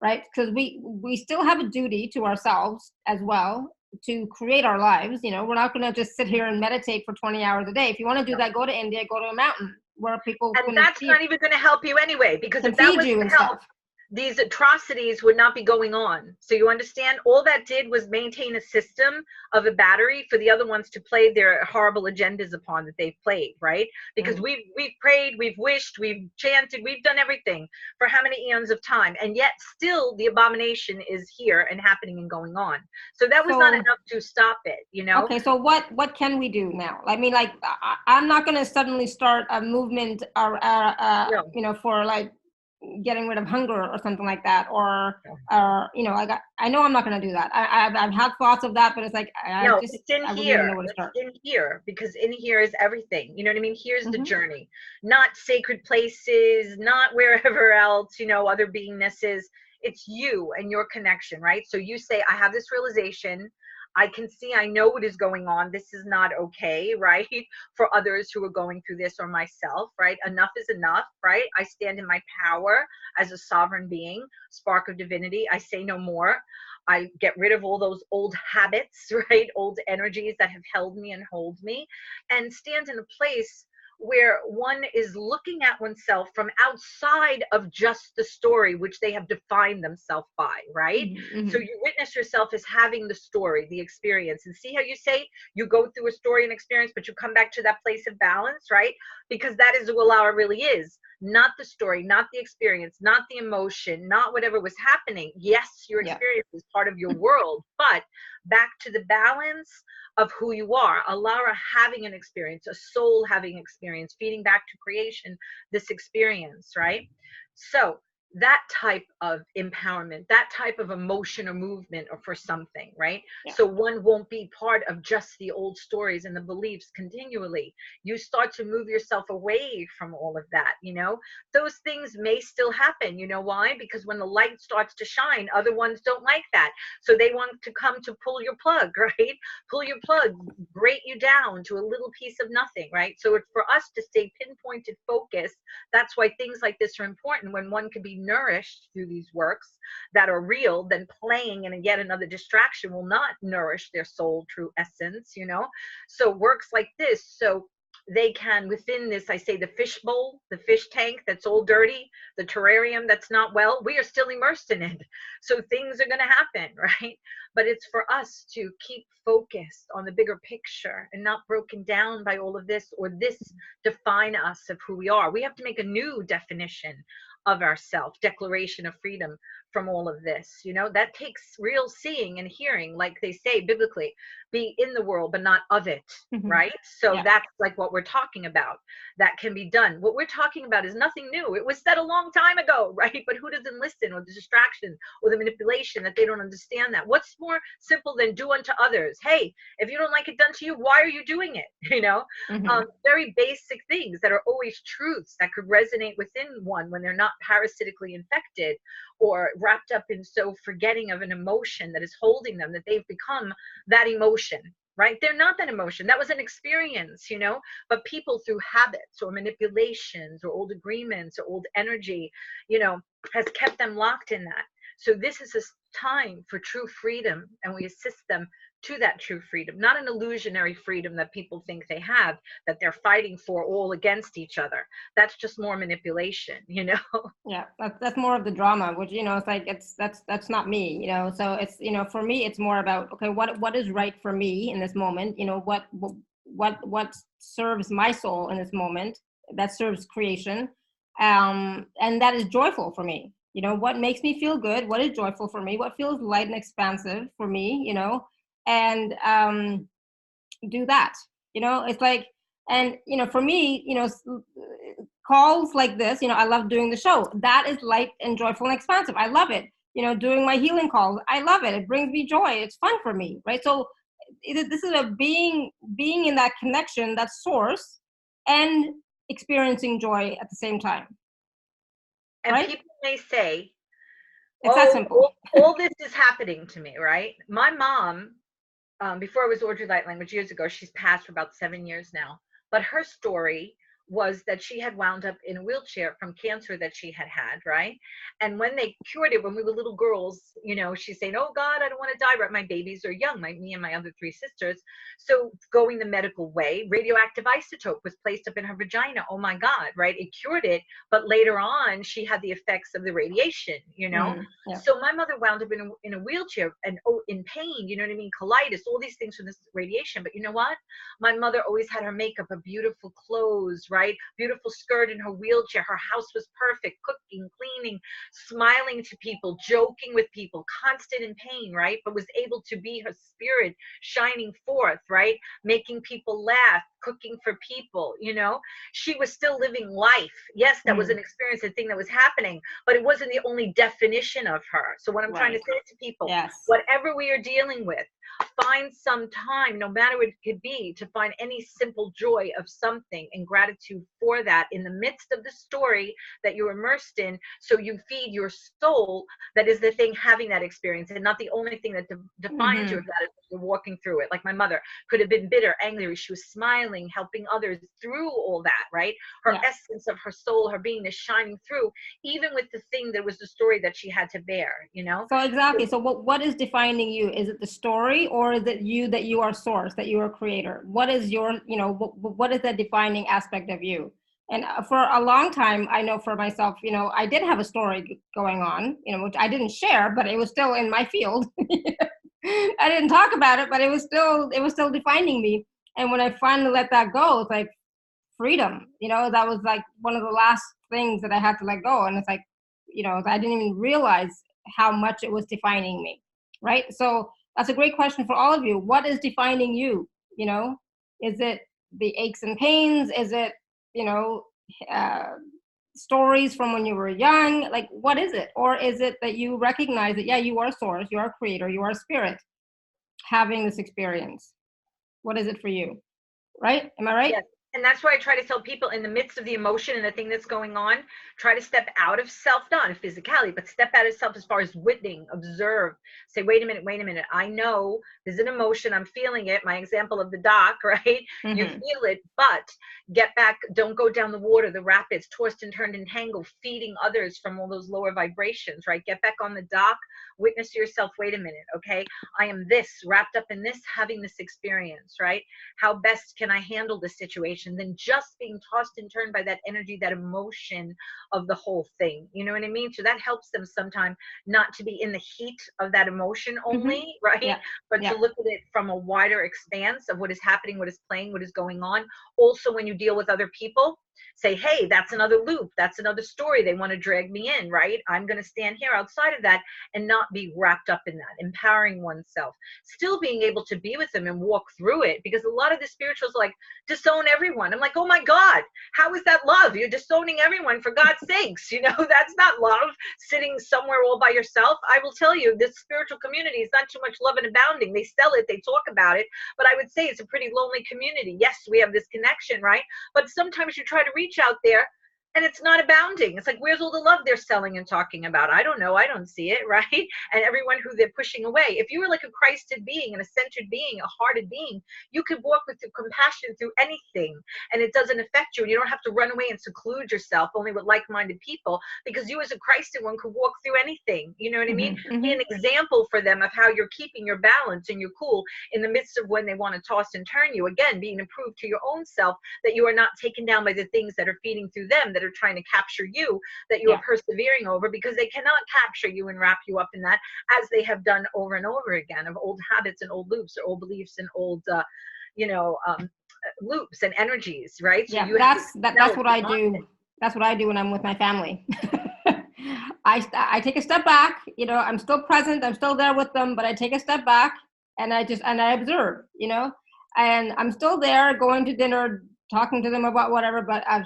right? Because we still have a duty to ourselves as well to create our lives. We're not going to just sit here and meditate for 20 hours a day. If you want to do that, go to India, go to a mountain where people and that's not even going to help you anyway, because if that was you to and help, stuff, these atrocities would not be going on. So you understand, all that did was maintain a system of a battery for the other ones to play their horrible agendas upon that they've played, right? Because we've prayed, we've wished, we've chanted, we've done everything for how many eons of time, and yet still the abomination is here and happening and going on. So that was not enough to stop it, Okay, so what can we do now? I mean, like, I'm not going to suddenly start a movement or for like getting rid of hunger or something like that, or I know I'm not going to do that. I've had thoughts of that, but it's like I wouldn't even know where to start. It's in here, because in here is everything, you know what I mean? Here's the journey, not sacred places, not wherever else, other beingnesses. It's you and your connection, right? So you say, I have this realization, I can see, I know what is going on. This is not okay, right? For others who are going through this, or myself, right? Enough is enough, right? I stand in my power as a sovereign being, spark of divinity. I say no more. I get rid of all those old habits, right? Old energies that have held me and hold me, and stand in a place where one is looking at oneself from outside of just the story which they have defined themselves by, right? So you witness yourself as having the story, the experience, and see how you say you go through a story and experience, but you come back to that place of balance, right? Because that is who Alara really is. Not the story, not the experience, not the emotion, not whatever was happening. Yes, your experience is part of your world, but back to the balance of who you are. Alara having an experience, a soul having experience, feeding back to creation this experience, right? So that type of empowerment, that type of emotion or movement, or for something, right? So one won't be part of just the old stories and the beliefs continually. You start to move yourself away from all of that, those things may still happen. You know why? Because when the light starts to shine, other ones don't like that, so they want to come to pull your plug, right? Pull your plug, break you down to a little piece of nothing, right? So it's for us to stay pinpointed, focused. That's why things like this are important, when one could be nourished through these works that are real. Then playing and yet another distraction will not nourish their soul true essence, so works like this, so they can, within this, I say, the fish bowl, the fish tank that's all dirty, the terrarium that's not well, we are still immersed in it. So things are going to happen, right? But it's for us to keep focused on the bigger picture and not broken down by all of this, or this define us of who we are. We have to make a new definition of ourself, declaration of freedom from all of this. That takes real seeing and hearing, like they say biblically, be in the world but not of it, right? So that's like what we're talking about. That can be done. What we're talking about is nothing new. It was said a long time ago, right? But who doesn't listen, or the distraction or the manipulation, that they don't understand that? What's more simple than do unto others? Hey, if you don't like it done to you, why are you doing it? Very basic things that are always truths that could resonate within one when they're not parasitically infected or wrapped up in so forgetting of an emotion that is holding them, that they've become that emotion, right? They're not that emotion. That was an experience, but people, through habits or manipulations or old agreements or old energy, has kept them locked in that. So this is a time for true freedom, and we assist them to that true freedom, not an illusionary freedom that people think they have, that they're fighting for all against each other. That's just more manipulation, Yeah, that's more of the drama, which, it's like, that's not me, so it's, for me, it's more about, okay, what is right for me in this moment, what serves my soul in this moment, that serves creation, and that is joyful for me. What makes me feel good, what is joyful for me, what feels light and expansive for me, and do that. It's like, and for me, calls like this, I love doing the show. That is light and joyful and expansive. I love it. Doing my healing calls, I love it. It brings me joy. It's fun for me, right? So this is a being in that connection, that source, and experiencing joy at the same time. And right? people may say, it's that simple. all this is happening to me, right? My mom, before I was Audrey Light Language years ago, she's passed for about 7 years now, but her story was that she had wound up in a wheelchair from cancer that she had had, right? And when they cured it, when we were little girls, she's saying, oh God, I don't want to die, right? My babies are young, me and my other 3 sisters. So going the medical way, radioactive isotope was placed up in her vagina. Oh my God, right? It cured it, but later on she had the effects of the radiation, Yeah. So my mother wound up in a wheelchair and in pain, you know what I mean? Colitis, all these things from this radiation. But you know what? My mother always had her makeup, a beautiful clothes, right? Beautiful skirt in her wheelchair. Her house was perfect, cooking, cleaning, smiling to people, joking with people, constant in pain, right? But was able to be her spirit shining forth, right? Making people laugh, cooking for people, She was still living life. Yes, that was an experience, a thing that was happening, but it wasn't the only definition of her. So what I'm trying to say to people, whatever we are dealing with, find some time, no matter what it could be, to find any simple joy of something and gratitude for that in the midst of the story that you're immersed in, so you feed your soul. That is the thing having that experience, and not the only thing that defines you, if that is you're walking through it. Like my mother could have been bitter, angry, she was smiling, helping others through all that, right? Her essence of her soul, her beingness shining through, even with the thing that was the story that she had to bear, So exactly. So what is defining you? Is it the story, or is it you, that you are source, that you are creator? What is your, what is the defining aspect of you? And for a long time, I know for myself, I did have a story going on, which I didn't share, but it was still in my field. I didn't talk about it, but it was still defining me. And when I finally let that go, it's like freedom. That was like one of the last things that I had to let go. And it's like, I didn't even realize how much it was defining me, right? So that's a great question for all of you. What is defining you? Is it the aches and pains? Is it, stories from when you were young? Like, what is it? Or is it that you recognize that, yeah, you are source, you are creator, you are spirit having this experience? What is it for you? Right? Am I right? Yes. And that's why I try to tell people, in the midst of the emotion and the thing that's going on, try to step out of self, not in physicality, but step out of self as far as witnessing, observe, say, wait a minute. I know there's an emotion, I'm feeling it. My example of the dock, right? You feel it, but get back, don't go down the water, the rapids, tossed and turned and tangled, feeding others from all those lower vibrations, right? Get back on the dock, witness yourself, wait a minute, okay? I am this, wrapped up in this, having this experience, right? How best can I handle the situation than just being tossed and turned by that energy, that emotion of the whole thing? You know what I mean? So that helps them sometimes not to be in the heat of that emotion only, right? But to look at it from a wider expanse of what is happening, what is playing, what is going on. Also, when you deal with other people, say, hey, that's another loop, that's another story, they want to drag me in, right? I'm going to stand here outside of that and not be wrapped up in that. Empowering oneself, still being able to be with them and walk through it, because a lot of the spirituals are like, disown everyone. I'm like, oh my God, how is that love? You're disowning everyone, for God's sakes. That's not love, sitting somewhere all by yourself. I will tell you, this spiritual community is not too much love and abounding. They sell it, they talk about it, but I would say it's a pretty lonely community. Yes, we have this connection, right? But sometimes you try to reach out there and it's not abounding. It's like, where's all the love they're selling and talking about? I don't know. I don't see it, right? And everyone who they're pushing away. If you were like a Christed being, an centered being, a hearted being, you could walk with the compassion through anything, and it doesn't affect you. And you don't have to run away and seclude yourself only with like-minded people, because you as a Christed one could walk through anything. You know what I mean? Be an example for them of how you're keeping your balance and your cool in the midst of when they want to toss and turn you. Again, being a proof to your own self that you are not taken down by the things that are feeding through them, that are trying to capture you, that you are persevering over, because they cannot capture you and wrap you up in that, as they have done over and over again, of old habits and old loops, or old beliefs and old loops and energies, right? So that's what I do. That's what I do when I'm with my family. I take a step back. I'm still present, I'm still there with them, but I take a step back and I observe, and I'm still there, going to dinner, talking to them about whatever, but I'm,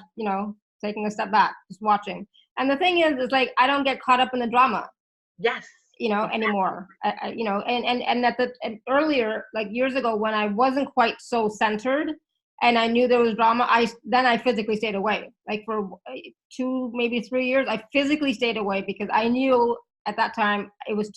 taking a step back, just watching. And the thing is like, I don't get caught up in the drama. Yes. Anymore. And and earlier, like years ago, when I wasn't quite so centered and I knew there was drama, I physically stayed away. Like for 2, maybe 3 years, I physically stayed away because I knew at that time I was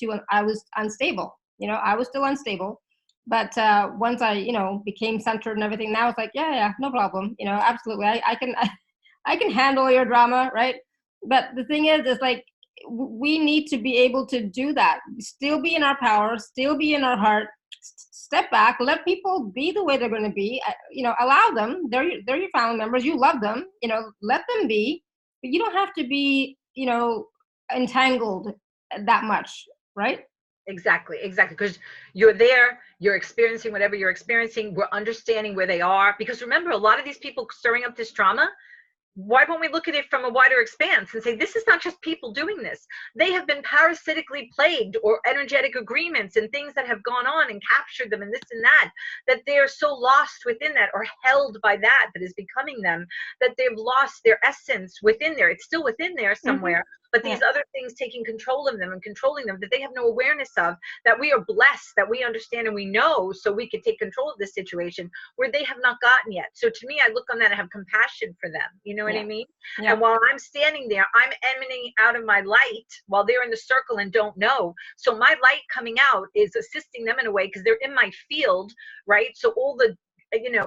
unstable. I was still unstable. But once I, became centered and everything, now it's like, yeah, no problem. Absolutely. I can handle your drama, right? But the thing is like, we need to be able to do that, still be in our power, still be in our heart, step back, let people be the way they're going to be, allow them, they're your family members, you love them, let them be, but you don't have to be, entangled that much, right? Exactly. Because you're there, you're experiencing whatever you're experiencing, we're understanding where they are. Because remember, a lot of these people stirring up this trauma, why won't we look at it from a wider expanse and say, this is not just people doing this. They have been parasitically plagued, or energetic agreements and things that have gone on and captured them and this and that they are so lost within that, or held by that is becoming them, that they've lost their essence within there. It's still within there somewhere. Mm-hmm. But these other things taking control of them and controlling them that they have no awareness of, that we are blessed, that we understand and we know, so we can take control of this situation where they have not gotten yet. So to me, I look on that and have compassion for them. You know what I mean? Yeah. And while I'm standing there, I'm emanating out of my light while they're in the circle and don't know. So my light coming out is assisting them in a way because they're in my field, right? So all the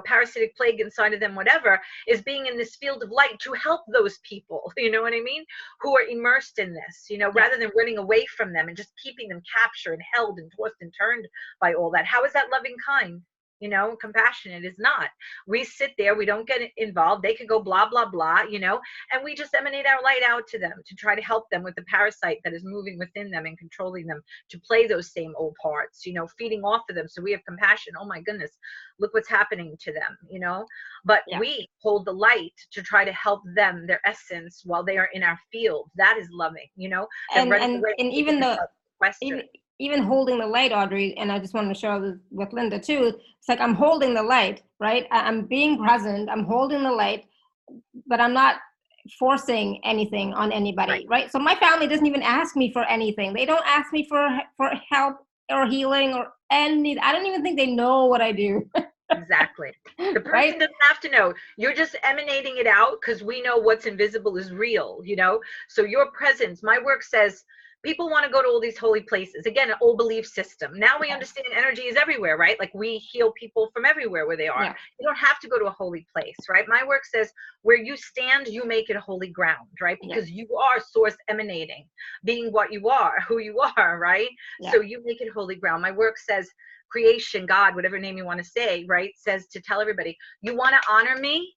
parasitic plague inside of them, whatever, is being in this field of light to help those people, you know what I mean, who are immersed in this, rather than running away from them and just keeping them captured and held and tossed and turned by all that. How is that loving, kind? Compassionate is not. We sit there, we don't get involved. They could go blah, blah, blah, and we just emanate our light out to them to try to help them with the parasite that is moving within them and controlling them to play those same old parts, feeding off of them. So we have compassion. Oh my goodness, look what's happening to them, but we hold the light to try to help them, their essence, while they are in our field. That is loving, and even holding the light, Audrey, and I just wanted to share this with Linda too. It's like I'm holding the light, right? I'm being present. I'm holding the light, but I'm not forcing anything on anybody, right? So my family doesn't even ask me for anything. They don't ask me for help or healing or anything. I don't even think they know what I do. Exactly. The person doesn't have to know. You're just emanating it out because we know what's invisible is real, So your presence, my work says, people want to go to all these holy places. Again, an old belief system. Now we understand energy is everywhere, right? Like we heal people from everywhere where they are. Yeah. You don't have to go to a holy place, right? My work says where you stand, you make it holy ground, right? Because you are source emanating, being what you are, who you are, right? Yeah. So you make it holy ground. My work says creation, God, whatever name you want to say, right? Says to tell everybody, you want to honor me?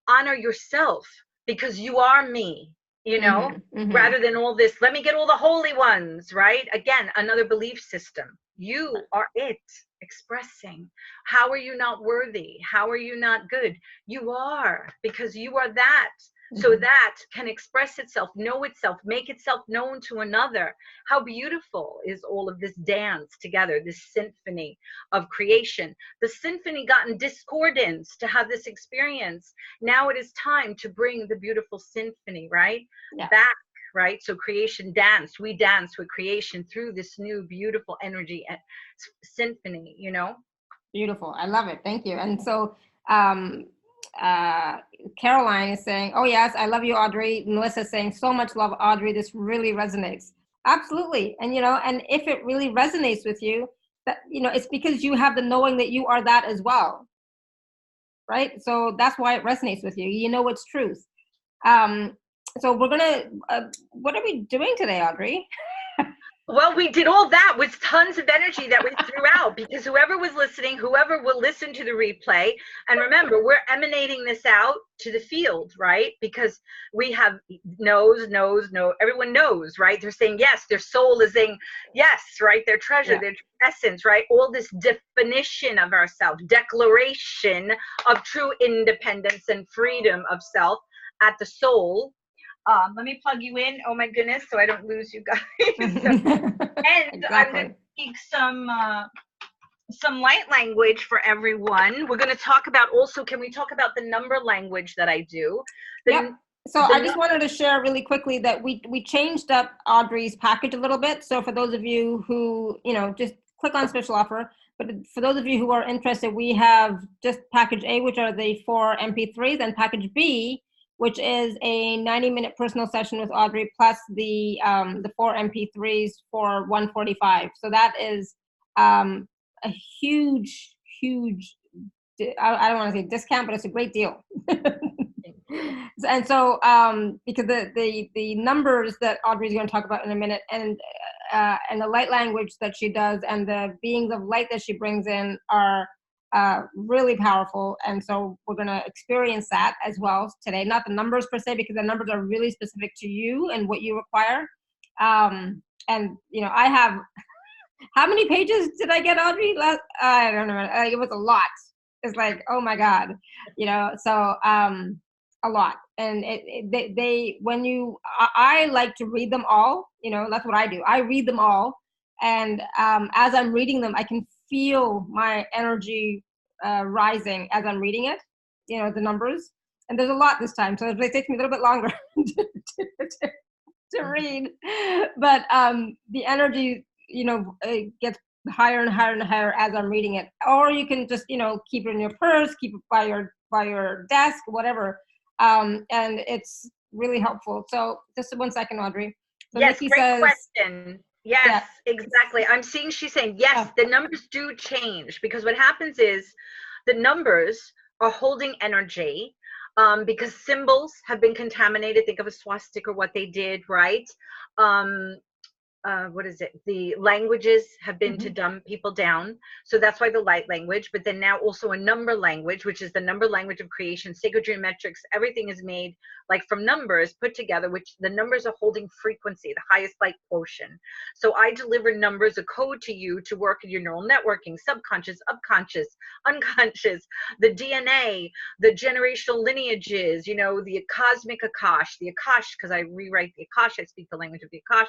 Honor yourself because you are me. Rather than all this, let me get all the holy ones, right? Again, another belief system. You are it, expressing. How are you not worthy? How are you not good? You are, because you are that. So that can express itself, know itself, make itself known to another. How beautiful is all of this dance together, this symphony of creation. The symphony got in discordance to have this experience. Now it is time to bring the beautiful symphony, right? Yeah. Back, right? So creation dance. We dance with creation through this new beautiful energy and symphony, Beautiful. I love it. Thank you. And so, Caroline is saying, oh yes, I love you, Audrey. Melissa is saying, so much love, Audrey. This really resonates. Absolutely. And and if it really resonates with you, that it's because you have the knowing that you are that as well, right? So that's why it resonates with you. It's truth. So we're gonna what are we doing today, Audrey? Well, we did all that with tons of energy that we threw out, because whoever was listening, whoever will listen to the replay, and remember, we're emanating this out to the field, right? Because we have knows, everyone knows, right? They're saying yes, their soul is saying yes, right? Their treasure, their essence, right? All this definition of ourself, declaration of true independence and freedom of self at the soul. Let me plug you in. Oh my goodness, so I don't lose you guys. And exactly. I'm going to speak some light language for everyone. We're going to talk about also, can we talk about the number language that I do? Yep. So I just wanted to share really quickly that we changed up Audrey's package a little bit. So for those of you who, just click on special offer. But for those of you who are interested, we have just package A, which are the 4 MP3s, and package B, which is a 90-minute personal session with Audrey, plus the 4 MP3s for $145. So that is a huge, I don't want to say discount, but it's a great deal. And so because the numbers that Audrey's going to talk about in a minute, and the light language that she does, and the beings of light that she brings in are really powerful. And so we're going to experience that as well today. Not the numbers per se, because the numbers are really specific to you and what you require. And I have, how many pages did I get, Audrey? I don't know. It was a lot. It's like, oh my God, so a lot. And I like to read them all, that's what I do. I read them all. And as I'm reading them, I can feel my energy rising as I'm reading it, the numbers. And there's a lot this time, so it takes me a little bit longer to read. But the energy, it gets higher and higher and higher as I'm reading it. Or you can just, keep it in your purse, keep it by your desk, whatever. And it's really helpful. So just 1 second, Audrey. So yes, Nikki great says, question. Yes, exactly. I'm seeing she's saying, yes, the numbers do change, because what happens is the numbers are holding energy because symbols have been contaminated. Think of a swastika, what they did, right? What is it? The languages have been to dumb people down. So that's why the light language, but then now also a number language, which is the number language of creation, sacred geometrics, everything is made like from numbers put together, which the numbers are holding frequency, the highest light quotient. So I deliver numbers, a code to you to work in your neural networking, subconscious, upconscious, unconscious, the DNA, the generational lineages, the cosmic Akash, the Akash, because I rewrite the Akash, I speak the language of the Akash.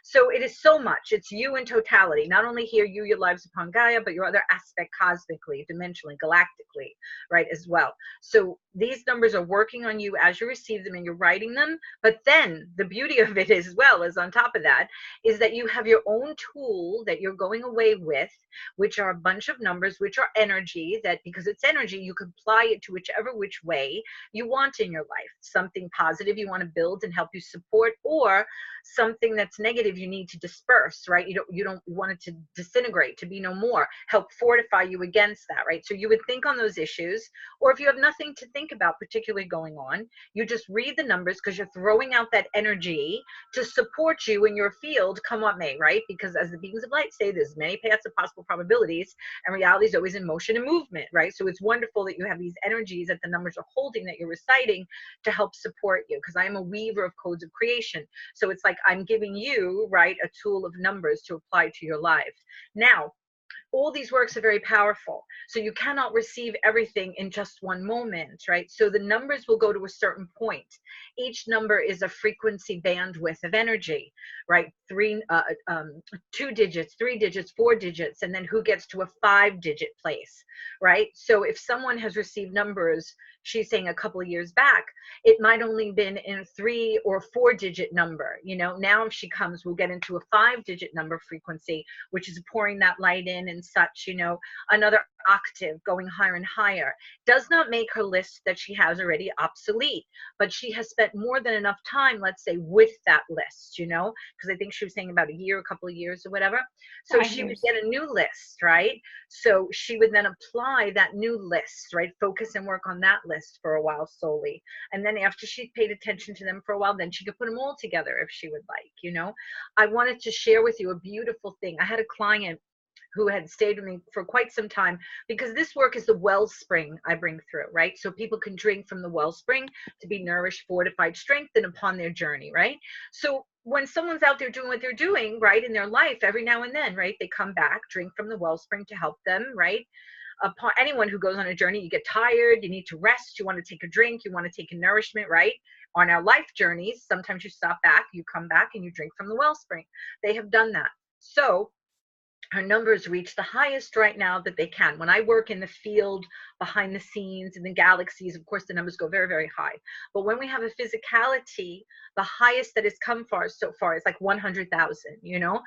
So it is so much. It's you in totality. Not only here, you, your lives upon Gaia, but your other aspect cosmically, dimensionally, galactically, right, as well. So these numbers are working on you as you receive them and you're writing them. But then the beauty of it as well is, on top of that, is that you have your own tool that you're going away with, which are a bunch of numbers, which are energy, that because it's energy, you can apply it to which way you want in your life. Something positive you want to build and help you support, or something that's negative you need to disperse, right? You don't want it to disintegrate, to be no more, help fortify you against that, right? So you would think on those issues, or if you have nothing to think about particularly going on, you just read the numbers, because you're throwing out that energy to support you in your field, come what may, right? Because as the beings of light say, there's many paths of possible probabilities, and reality is always in motion and movement, right? So it's wonderful that you have these energies that the numbers are holding, that you're reciting to help support you, because I am a weaver of codes of creation. So it's like I'm giving you, right, a tool of numbers to apply to your life. Now, all these works are very powerful. So you cannot receive everything in just one moment, right? So the numbers will go to a certain point. Each number is a frequency bandwidth of energy, right? 2 digits, 3 digits, 4 digits, and then who gets to a 5-digit place, right? So if someone has received numbers, she's saying a couple of years back, it might only been in a 3 or 4-digit number. Now if she comes, we'll get into a 5-digit number frequency, which is pouring that light in and such, another octave going higher and higher. Does not make her list that she has already obsolete, but she has spent more than enough time, let's say, with that list, because I think she was saying about a couple of years or whatever. So she would get a new list, right? So she would then apply that new list, right? Focus and work on that list for a while solely. And then after she paid attention to them for a while, then she could put them all together if she would like, I wanted to share with you a beautiful thing. I had a client who had stayed with me for quite some time, because this work is the wellspring I bring through, right? So people can drink from the wellspring to be nourished, fortified, strengthened upon their journey, right? So when someone's out there doing what they're doing, right, in their life, every now and then, right, they come back, drink from the wellspring to help them, right? Upon anyone who goes on a journey, you get tired, you need to rest, you want to take a drink, you want to take a nourishment, right? On our life journeys, sometimes you stop back, you come back and you drink from the wellspring. They have done that. So her numbers reach the highest right now that they can. When I work in the field, behind the scenes, in the galaxies, of course, the numbers go very, very high. But when we have a physicality, the highest that has come far so far is like 100,000, you know?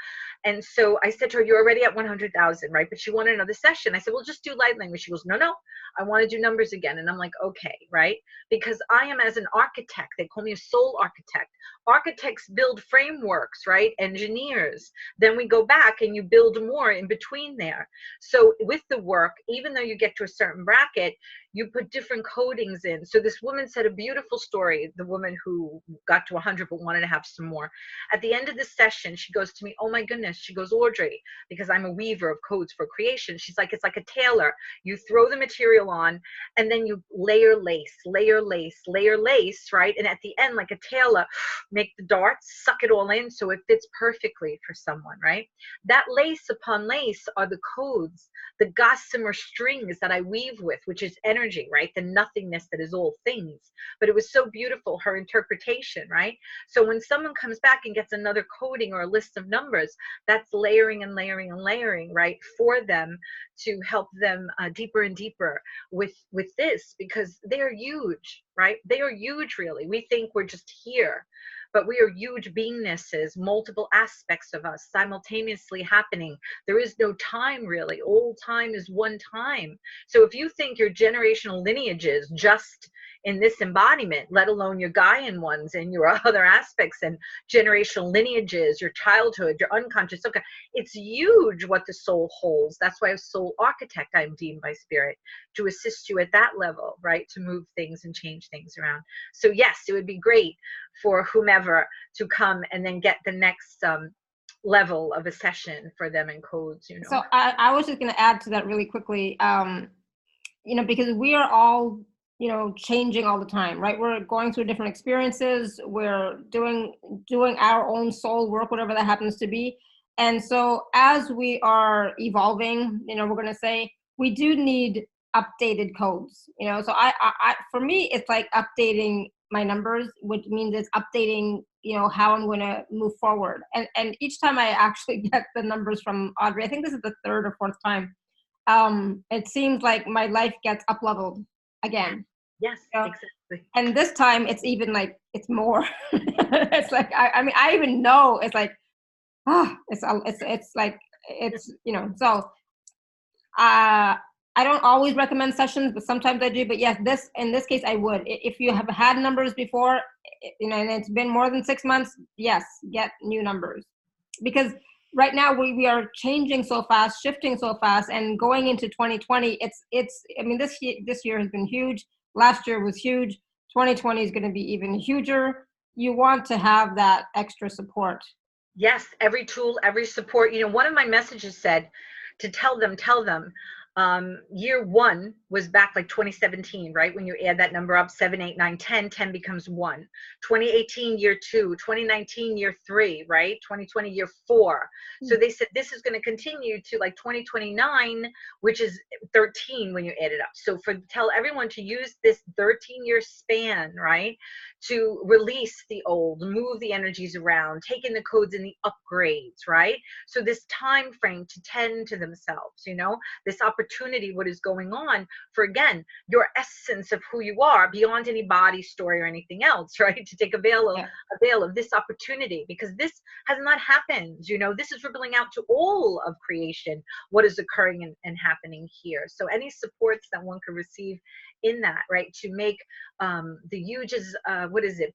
And so I said to her, you're already at 100,000, right? But she wanted another session. I said, well, just do light language. She goes, no, no, I want to do numbers again. And I'm like, okay, right? Because I am, as an architect, they call me a soul architect. Architects build frameworks, right? Engineers. Then we go back and you build more in between there. So with the work, even though you get to a certain bracket, you put different codings in. So this woman said a beautiful story, the woman who got to 100 but wanted to have some more. At the end of the session, she goes to me, oh my goodness, she goes, Audrey, because I'm a weaver of codes for creation. She's like, it's like a tailor. You throw the material on and then you layer lace, layer lace, layer lace, right? And at the end, like a tailor, make the darts, suck it all in so it fits perfectly for someone, right? That lace upon lace are the codes, the gossamer strings that I weave with, which is energy, right? The nothingness that is all things. But it was so beautiful, her interpretation, right? So when someone comes back and gets another coding or a list of numbers, that's layering and layering and layering, right? For them to help them deeper and deeper with this, because they are huge, right? They are huge, really. We think we're just here, but we are huge beingnesses, multiple aspects of us simultaneously happening. There is no time, really. All time is one time. So if you think your generational lineages just in this embodiment, let alone your Gaian ones and your other aspects and generational lineages, your childhood, your unconscious, okay, it's huge what the soul holds. That's why a soul architect, I'm deemed by spirit, to assist you at that level, right? To move things and change things around. So yes, it would be great for whomever to come and then get the next level of a session for them in codes, you know. So I was just going to add to that really quickly, you know, because we are all, you know, changing all the time, right? We're going through different experiences. We're doing our own soul work, whatever that happens to be. And so as we are evolving, you know, we're going to say we do need updated codes, you know. So I for me, it's like updating my numbers, which means it's updating, you know, how I'm going to move forward. And each time I actually get the numbers from Audrey, I think this is the third or fourth time, it seems like my life gets up leveled again. Yes, You know? exactly. And this time it's even like, it's more. It's like, I mean, I even know it's like, it's like, it's, you know, so I don't always recommend sessions, but sometimes I do. But yes, in this case, I would. If you have had numbers before, you know, and it's been more than 6 months, yes, get new numbers. Because right now we are changing so fast, shifting so fast, and going into 2020, it's. I mean, this year has been huge. Last year was huge. 2020 is going to be even huger. You want to have that extra support. Yes, every tool, every support. You know, one of my messages said to tell them, year one was back like 2017, right? When you add that number up, 7, 8, 9, 10, 10 becomes 1. 2018, year 2, 2019, year 3, right? 2020, year 4. So they said this is going to continue to like 2029, which is 13 when you add it up. So tell everyone to use this 13-year span, right? To release the old, move the energies around, take in the codes and the upgrades, right? So this time frame to tend to themselves, you know, this opportunity, what is going on for, again, your essence of who you are beyond any body, story, or anything else, right? To take avail of this opportunity, because this has not happened, you know, this is rippling out to all of creation, what is occurring and happening here. So any supports that one could receive in that, right, to make the huge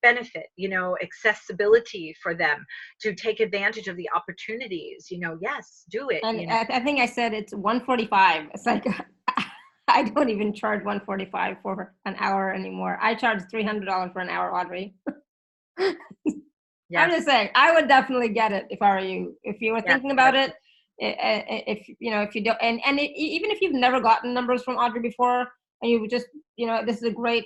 benefit, you know, accessibility for them to take advantage of the opportunities, you know, yes, do it. And you know? I think I said it's 145. It's like, I don't even charge 145 for an hour anymore. I charge $300 for an hour, Audrey. Yes. I'm just saying, I would definitely get it if I were you. If you were thinking about it, if you know, if you don't, even if you've never gotten numbers from Audrey before, and you just, you know, this is a great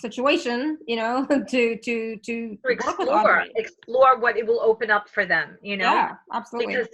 situation, you know, to work with Audrey. Explore what it will open up for them, you know. Yeah, absolutely. Because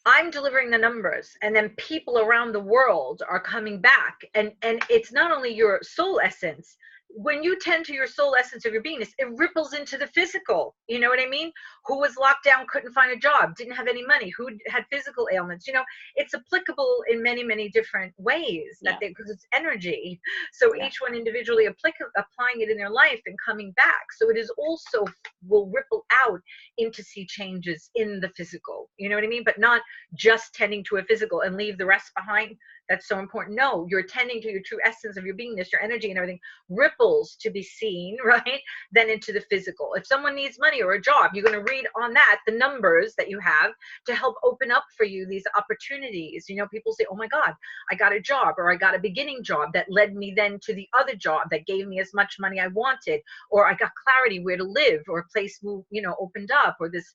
I'm delivering the numbers, and then people around the world are coming back, and it's not only your soul essence, when you tend to your soul essence of your beingness, it ripples into the physical. You know what I mean? Who was locked down, couldn't find a job, didn't have any money, who had physical ailments. You know, it's applicable in many, many different ways that because it's energy. So each one individually applying it in their life and coming back. So it is also will ripple out into see changes in the physical. You know what I mean? But not just tending to a physical and leave the rest behind. That's so important. No, you're tending to your true essence of your beingness, your energy and everything ripples to be seen, right? Then into the physical. If someone needs money or a job, you're going to read on that, the numbers that you have to help open up for you these opportunities. You know, people say, oh my God, I got a job, or I got a beginning job that led me then to the other job that gave me as much money I wanted, or I got clarity where to live, or a place moved, you know, opened up, or this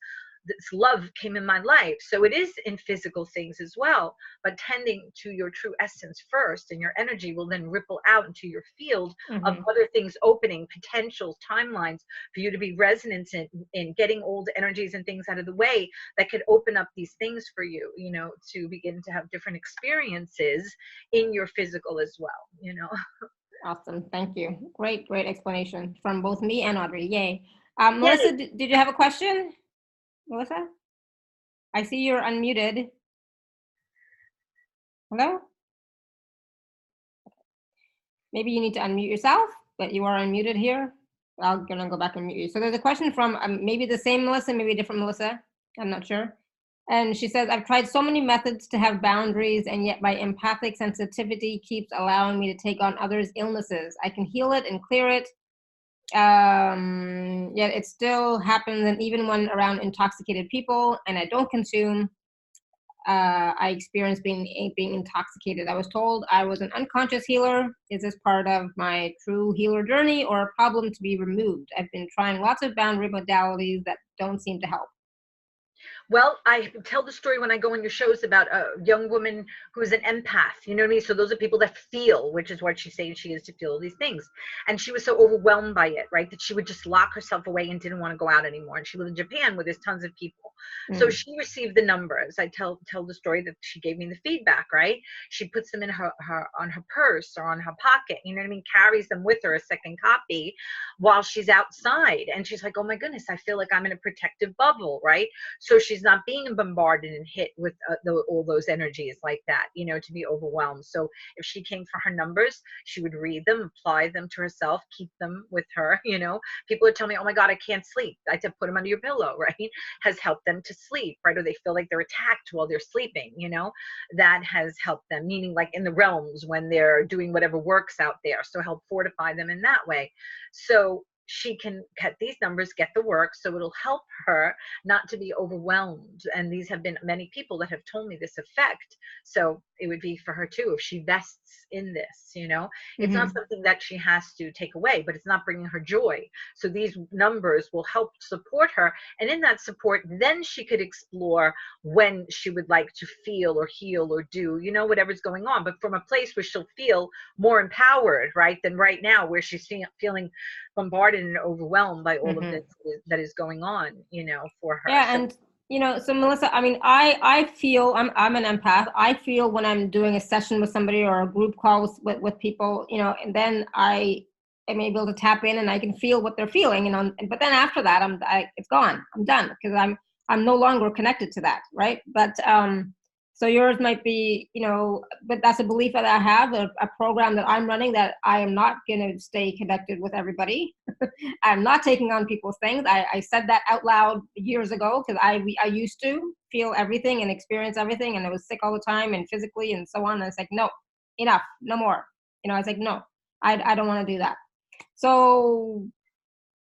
love came in my life. So it is in physical things as well, but tending to your true essence first, and your energy will then ripple out into your field of other things opening, potentials, timelines for you to be resonant in getting old energies and things out of the way that could open up these things for you, you know, to begin to have different experiences in your physical as well, you know. Awesome. Thank you. Great explanation from both me and Audrey. Yay. Melissa, did you have a question? Melissa? I see you're unmuted. Hello? Maybe you need to unmute yourself, but you are unmuted here. I'm gonna go back and mute you. So there's a question from maybe the same Melissa, maybe a different Melissa. I'm not sure. And she says, I've tried so many methods to have boundaries, and yet my empathic sensitivity keeps allowing me to take on others' illnesses. I can heal it and clear it, yet it still happens. And even when around intoxicated people and I don't consume, I experienced being intoxicated. I was told I was an unconscious healer. Is this part of my true healer journey, or a problem to be removed? I've been trying lots of boundary modalities that don't seem to help. Well, I tell the story when I go on your shows about a young woman who's an empath, you know what I mean? So those are people that feel, which is what she's saying she is, to feel all these things. And she was so overwhelmed by it, right, that she would just lock herself away and didn't want to go out anymore. And she lived in Japan where there's tons of people. So she received the numbers. I tell the story that she gave me the feedback, right? She puts them in her on her purse or on her pocket, you know what I mean? Carries them with her, a second copy, while she's outside. And she's like, oh my goodness, I feel like I'm in a protective bubble, right? So she's not being bombarded and hit with all those energies like that, you know, to be overwhelmed. So if she came for her numbers, she would read them, apply them to herself, keep them with her, you know. People would tell me, oh my God, I can't sleep. I said, put them under your pillow, right? Has helped them to sleep, right? Or they feel like they're attacked while they're sleeping, you know. That has helped them, meaning like in the realms when they're doing whatever works out there. So help fortify them in that way. So she can get these numbers, get the work, so it'll help her not to be overwhelmed. And these have been many people that have told me this effect. So it would be for her too, if she vests in this, you know. It's not something that she has to take away, but it's not bringing her joy. So these numbers will help support her. And in that support, then she could explore when she would like to feel or heal or do, you know, whatever's going on, but from a place where she'll feel more empowered, right, than right now, where she's feeling bombarded and overwhelmed by all of this that is going on, you know, for her. Yeah, and you know, so Melissa, I mean, I feel I'm an empath. I feel when I'm doing a session with somebody or a group call with people, you know, and then I am able to tap in and I can feel what they're feeling, you know. But then after that, it's gone. I'm done because I'm no longer connected to that, right? But so yours might be, you know, but that's a belief that I have, a program that I'm running, that I am not going to stay connected with everybody. I'm not taking on people's things. I said that out loud years ago because I used to feel everything and experience everything, and I was sick all the time and physically and so on. And it's like, no, enough, no more. You know, I was like, no, I don't want to do that. So,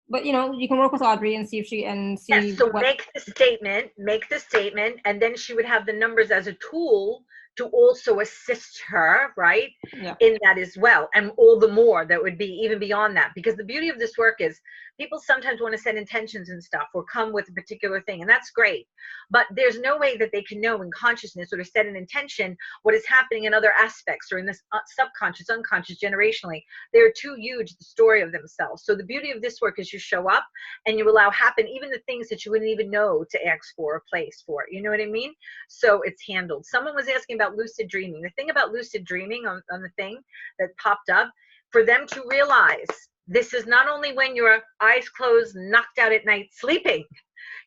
but you know, you can work with Audrey and see if she Yes, so make the statement, and then she would have the numbers as a tool to also assist her, right? Yeah. In that as well. And all the more that would be even beyond that, because the beauty of this work is people sometimes want to set intentions and stuff or come with a particular thing, and that's great, but there's no way that they can know in consciousness or to set an intention what is happening in other aspects or in this subconscious, unconscious, generationally. They're too huge, the story of themselves. So the beauty of this work is you show up and you allow happen even the things that you wouldn't even know to ask for a place for, you know what I mean? So it's handled. Someone was asking about lucid dreaming. The thing about lucid dreaming on the thing that popped up, for them to realize This is not only when your eyes closed, knocked out at night, sleeping.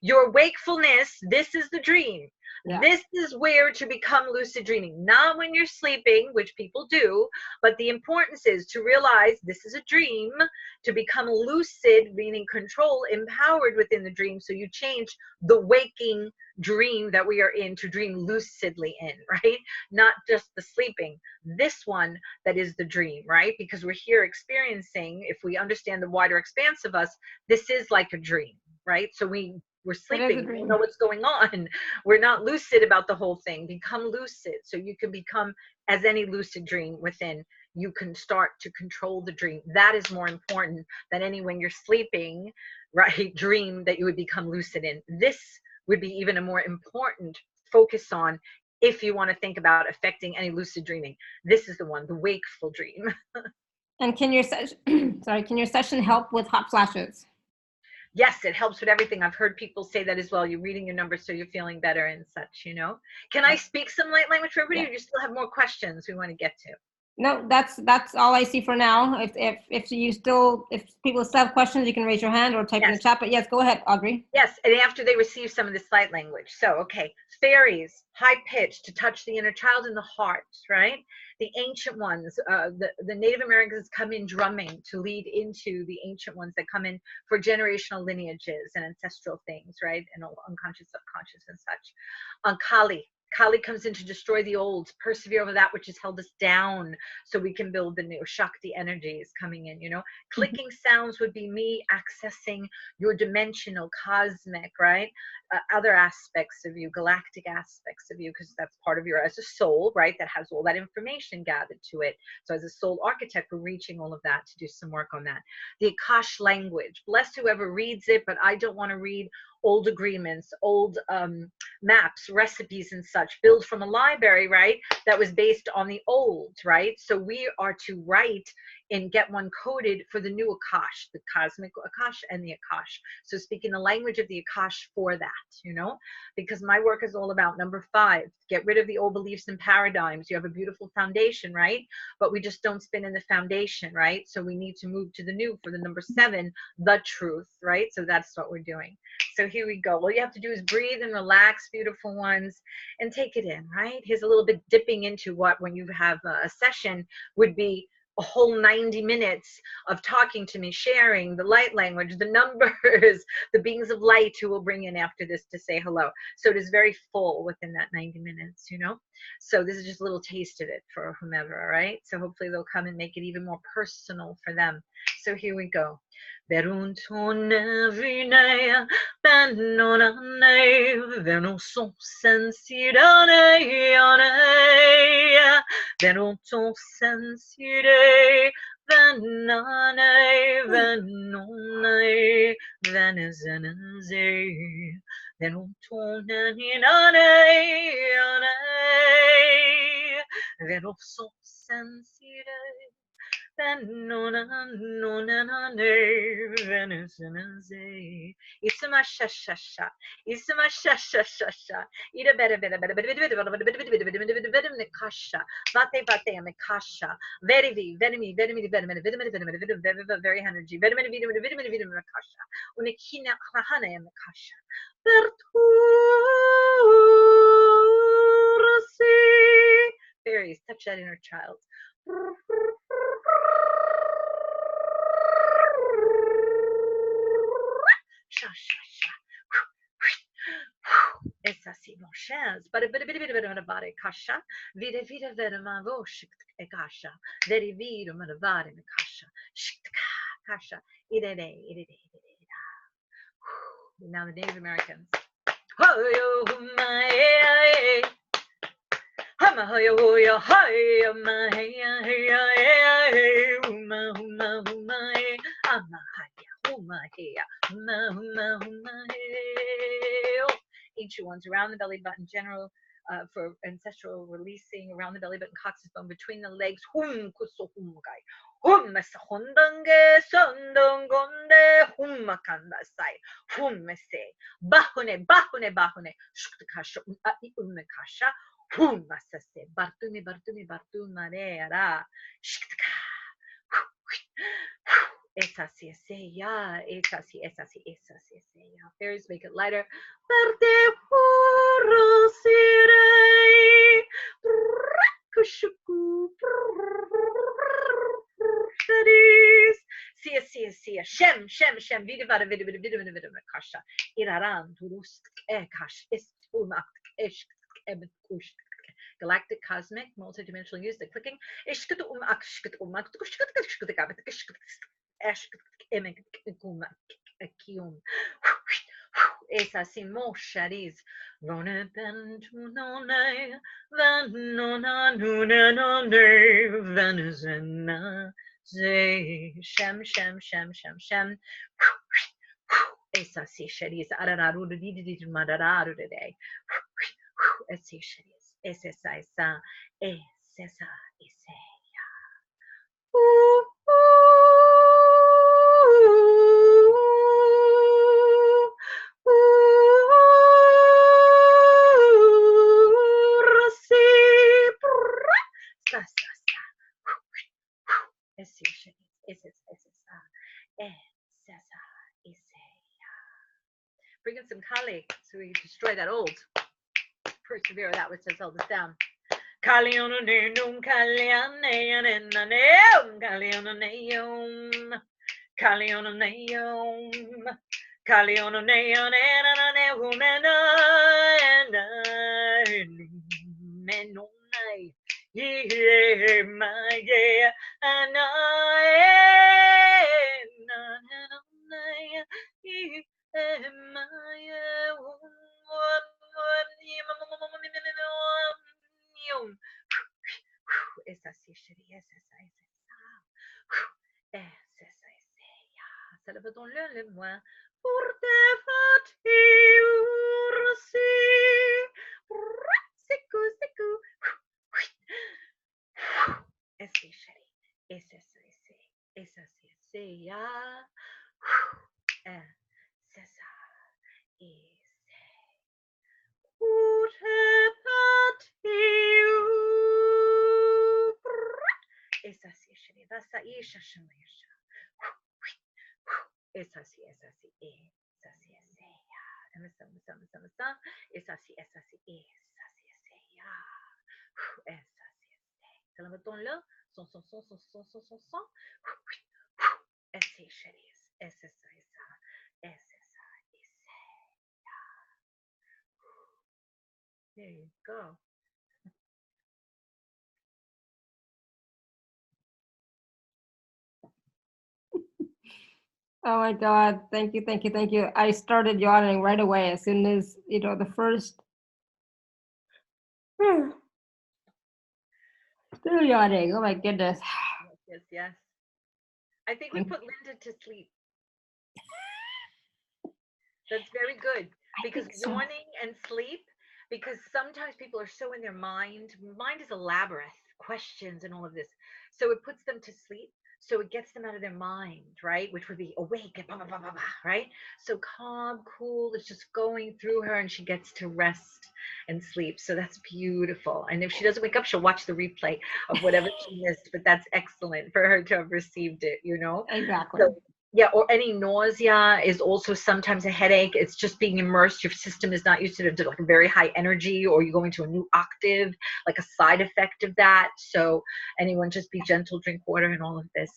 Your wakefulness, this is the dream. Yeah. This is where to become lucid dreaming, not when you're sleeping, which people do, but the importance is to realize this is a dream, to become lucid, meaning control, empowered within the dream. So you change the waking dream that we are in to dream lucidly in, right? Not just the sleeping. This one that is the dream, right? Because we're here experiencing, if we understand the wider expanse of us, this is like a dream, right? So we're sleeping, we don't know what's going on. We're not lucid about the whole thing. Become lucid so you can become as any lucid dream within. You can start to control the dream. That is more important than any when you're sleeping, right? Dream that you would become lucid in. This would be even a more important focus on if you want to think about affecting any lucid dreaming. This is the one, the wakeful dream. And can your session, sorry, can your session help with hot flashes? Yes, it helps with everything. I've heard people say that as well. You're reading your numbers so you're feeling better and such, you know. Can I speak some light language for everybody, or do you still have more questions we want to get to? No, that's all I see for now. If people still have questions, you can raise your hand or type in the chat. But yes, go ahead, Audrey. Yes, and after they receive some of this light language. So, okay, fairies, high pitch to touch the inner child in the heart, right? The ancient ones, the Native Americans come in drumming to lead into the ancient ones that come in for generational lineages and ancestral things, right? And unconscious, subconscious, and such. Kali. Kali comes in to destroy the old, persevere over that which has held us down so we can build the new. Shakti energy is coming in, you know. Clicking sounds would be me accessing your dimensional, cosmic, right? Other aspects of you, galactic aspects of you, because that's part of your, as a soul, right? That has all that information gathered to it. So as a soul architect, we're reaching all of that to do some work on that. The Akash language, bless whoever reads it, but I don't want to read old agreements, old maps, recipes and such, build from a library, right? That was based on the old, right? So we are to write and get one coded for the new Akash, the cosmic Akash and the Akash. So speaking the language of the Akash for that, you know, because my work is all about number 5, get rid of the old beliefs and paradigms. You have a beautiful foundation, right? But we just don't spin in the foundation, right? So we need to move to the new for the number 7, the truth, right? So that's what we're doing. So here we go. All you have to do is breathe and relax, beautiful ones, and take it in, right? Here's a little bit dipping into what, when you have a session, would be a whole 90 minutes of talking to me, sharing the light language, the numbers, the beings of light who will bring in after this to say hello. So it is very full within that 90 minutes, you know? So this is just a little taste of it for whomever, all right? So hopefully they'll come and make it even more personal for them. So here we go. Veruntone vinea, benonane, venusum sensirane, venuntum sensire, venane, venone, venezeneze, venuntum naninane, venusum sensire, Isma shashasha, Isma shashasha, Ida better, Nikasha, Vate Vate, Mikasha, very energy, Mikasha, Unikina Krahana, Mikasha, fairies, touch that inner child. Es así, mon chers. But a bit about it, Kasha. Vida vera ma voshik e Kasha. Very vida manavare me Kasha. Kasha. Idede. Now the Native Americans. Ancient ones around the belly button, general for ancestral releasing around the belly button, coccyx bone between the legs. Hum kuso humgai. Hum masahundange sondongonde humakandasai. Hum se bahune. Shuktakasha umekasha. Hum masase. Bartumi mareara. Shiktaka. Esa sí es ella. Esa sí, esa sí, esa sí es ella. Fairies, make it lighter. Verde puro sirei. Kushuku. Fairies. Sia, sia, sia. Shem, shem, shem. Vidivada, vidivada, vidivada, vidivada, kasha. Iraran, turus, ekash, istuma, ish, ebit, kush. Galactic, cosmic, multidimensional use, the clicking. Esa simo shadis. Vone bentunone, venona nunenone, venizena. Zay, shem, shem, shem, shem, shem. Esa si shadis. Arararu, didi, madararu today. Esa shadis. Esa, esa, esa, esa. Bring in some Kali so we destroy that old. Persevere, that which says hold us down. Kaliona neum Kaliane and neum Kaliona neum Kaliona neum Kaliona neon and menonai ye my yeah and esa sí sería esa célèbre-le le moi pour te fatiguer seco esa chérie esa sí ya esa pour te fatiguer esa sí chérie vas a ir chercher esa sí, esa sí, esa sí es ella. Esa sí, esa sí, esa sí es ella. Esa sí es ella. Te la mettons là. Son. Esa chérie. Esa, esa, esa. There you go. Oh my God. Thank you. Thank you. Thank you. I started yawning right away as soon as, the first. Still yawning. Oh my goodness. Yes. I think we put Linda to sleep. That's very good because yawning and sleep, because sometimes people are so in their mind. Mind is a labyrinth, questions and all of this. So it puts them to sleep. So it gets them out of their mind, right? Which would be awake and blah, blah, blah, blah, blah, right? So calm, cool, it's just going through her and she gets to rest and sleep. So that's beautiful. And if she doesn't wake up, she'll watch the replay of whatever she missed. But that's excellent for her to have received it, Exactly. So, yeah, or any nausea is also sometimes a headache. It's just being immersed. Your system is not used to like a very high energy, or you're going to a new octave, like a side effect of that. So anyone just be gentle, drink water and all of this.